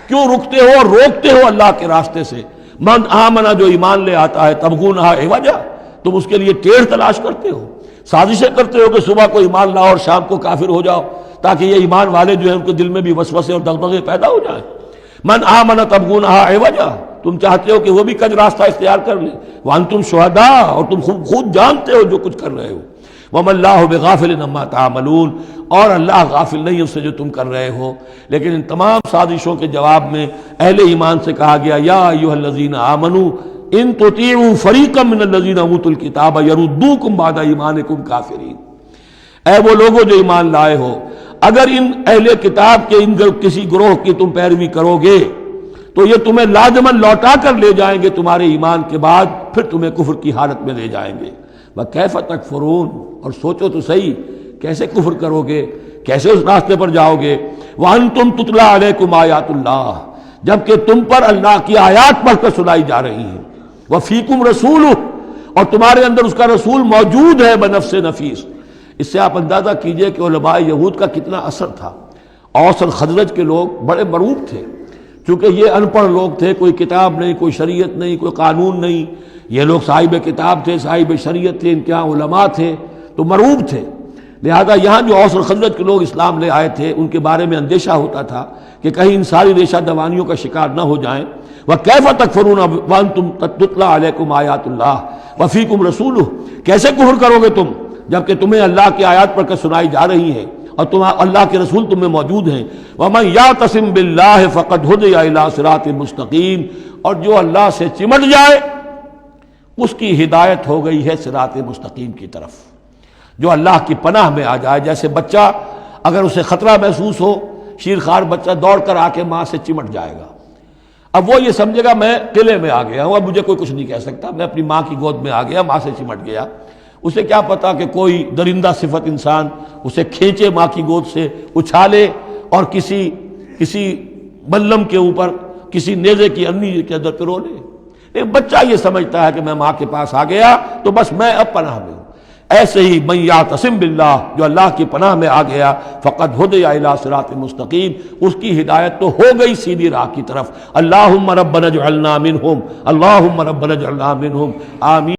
کیوں رکتے ہو اور روکتے ہو اللہ کے راستے سے؟ من آمنا، جو ایمان لے آتا ہے، تبغونہا عوجا، تم اس کے لیے ٹیڑھ تلاش کرتے ہو، سازشیں کرتے ہو کہ صبح کو ایمان لاؤ اور شام کو کافر ہو جاؤ، تاکہ یہ ایمان والے جو ہیں ان کے دل میں بھی وسوسے اور دغدغے پیدا ہو جائیں۔ من آمن تبغونہا عوجا، تم چاہتے ہو کہ وہ بھی کج راستہ اختیار کر لے، وانتم شہداء، اور تم خود جانتے ہو جو کچھ کر رہے ہو۔ وما اللہ بغافل عما تعملون، اور اللہ غافل نہیں اس سے جو تم کر رہے ہو۔ لیکن ان تمام سازشوں کے جواب میں اہل ایمان سے کہا گیا یا ایھا الذین آمنوا ان تطیعوا فریقا من الذین اوتوا الکتاب یردوکم بعد ایمانکم کافرین، اے وہ لوگوں جو ایمان لائے ہو، اگر ان اہل کتاب کے ان کسی گروہ کی تم پیروی کرو گے تو یہ تمہیں لازماً لوٹا کر لے جائیں گے تمہارے ایمان کے بعد، پھر تمہیں کفر کی حالت میں لے جائیں گے۔ وَكَيْفَ تَكْفُرُونَ، اور سوچو تو صحیح کیسے کفر کرو گے، کیسے اس راستے پر جاؤ گے۔ وَأَنْتُمْ تُتْلَىٰ عَلَيْكُمْ آیَاتُ اللَّهِ، جبکہ تم پر اللہ کی آیات پڑھ کر سنائی جا رہی ہیں۔ وَفِيكُمْ رَسُولُهُ، اور تمہارے اندر اس کا رسول موجود ہے بنفس نفیس۔ اس سے آپ اندازہ کیجئے کہ علماء یہود کا کتنا اثر تھا۔ اوس اور خزرج کے لوگ بڑے مرعوب تھے، چونکہ یہ ان پڑھ لوگ تھے، کوئی کتاب نہیں، کوئی شریعت نہیں، کوئی قانون نہیں، یہ لوگ صاحب کتاب تھے، صاحب شریعت تھے، ان کے یہاں علماء تھے، تو مرعوب تھے۔ لہذا یہاں جو اوس اور خزرج کے لوگ اسلام لے آئے تھے ان کے بارے میں اندیشہ ہوتا تھا کہ کہیں ان ساری ریشہ دوانیوں کا شکار نہ ہو جائیں۔ وَكَيْفَ تَكْفُرُونَ وَأَنْتُمْ تُتْلَىٰ عَلَيْكُمْ آیَاتُ اللَّهِ وَفِيكُمْ رَسُولُهُ، کیسے کفر کرو گے تم جبکہ تمہیں اللہ کی آیات پڑھ کر سنائی جا رہی ہیں اور اللہ کے رسول تم میں موجود ہیں۔ وَمَنْ يَعْتَصِمْ بِاللَّهِ فَقَدْ هُدِيَ إِلَىٰ صِرَاطٍ مُسْتَقِيمٍ، اور جو اللہ سے چمٹ جائے اس کی ہدایت ہو گئی ہے صراط مستقیم کی طرف۔ جو اللہ کی پناہ میں آ جائے، جیسے بچہ اگر اسے خطرہ محسوس ہو، شیرخوار بچہ دوڑ کر آ کے ماں سے چمٹ جائے گا، اب وہ یہ سمجھے گا میں قلعے میں آ گیا ہوں، اب مجھے کوئی کچھ نہیں کہہ سکتا، میں اپنی ماں کی گود میں آ گیا، ماں سے چمٹ گیا۔ اسے کیا پتا کہ کوئی درندہ صفت انسان اسے کھینچے ماں کی گود سے، اچھالے اور کسی بلم کے اوپر کسی نیزے کی انی کے اندر پرو لے۔ ایک بچہ یہ سمجھتا ہے کہ میں ماں کے پاس آ گیا تو بس میں اب پناہ میں ہوں۔ ایسے ہی من یعتصم باللہ، جو اللہ کی پناہ میں آ گیا، فقد ہدی الی صراط مستقیم، اس کی ہدایت تو ہو گئی سیدھی راہ کی طرف۔ اللہم ربنا اجعلنا منہم، اللہم ربنا اجعلنا منہم، آمین۔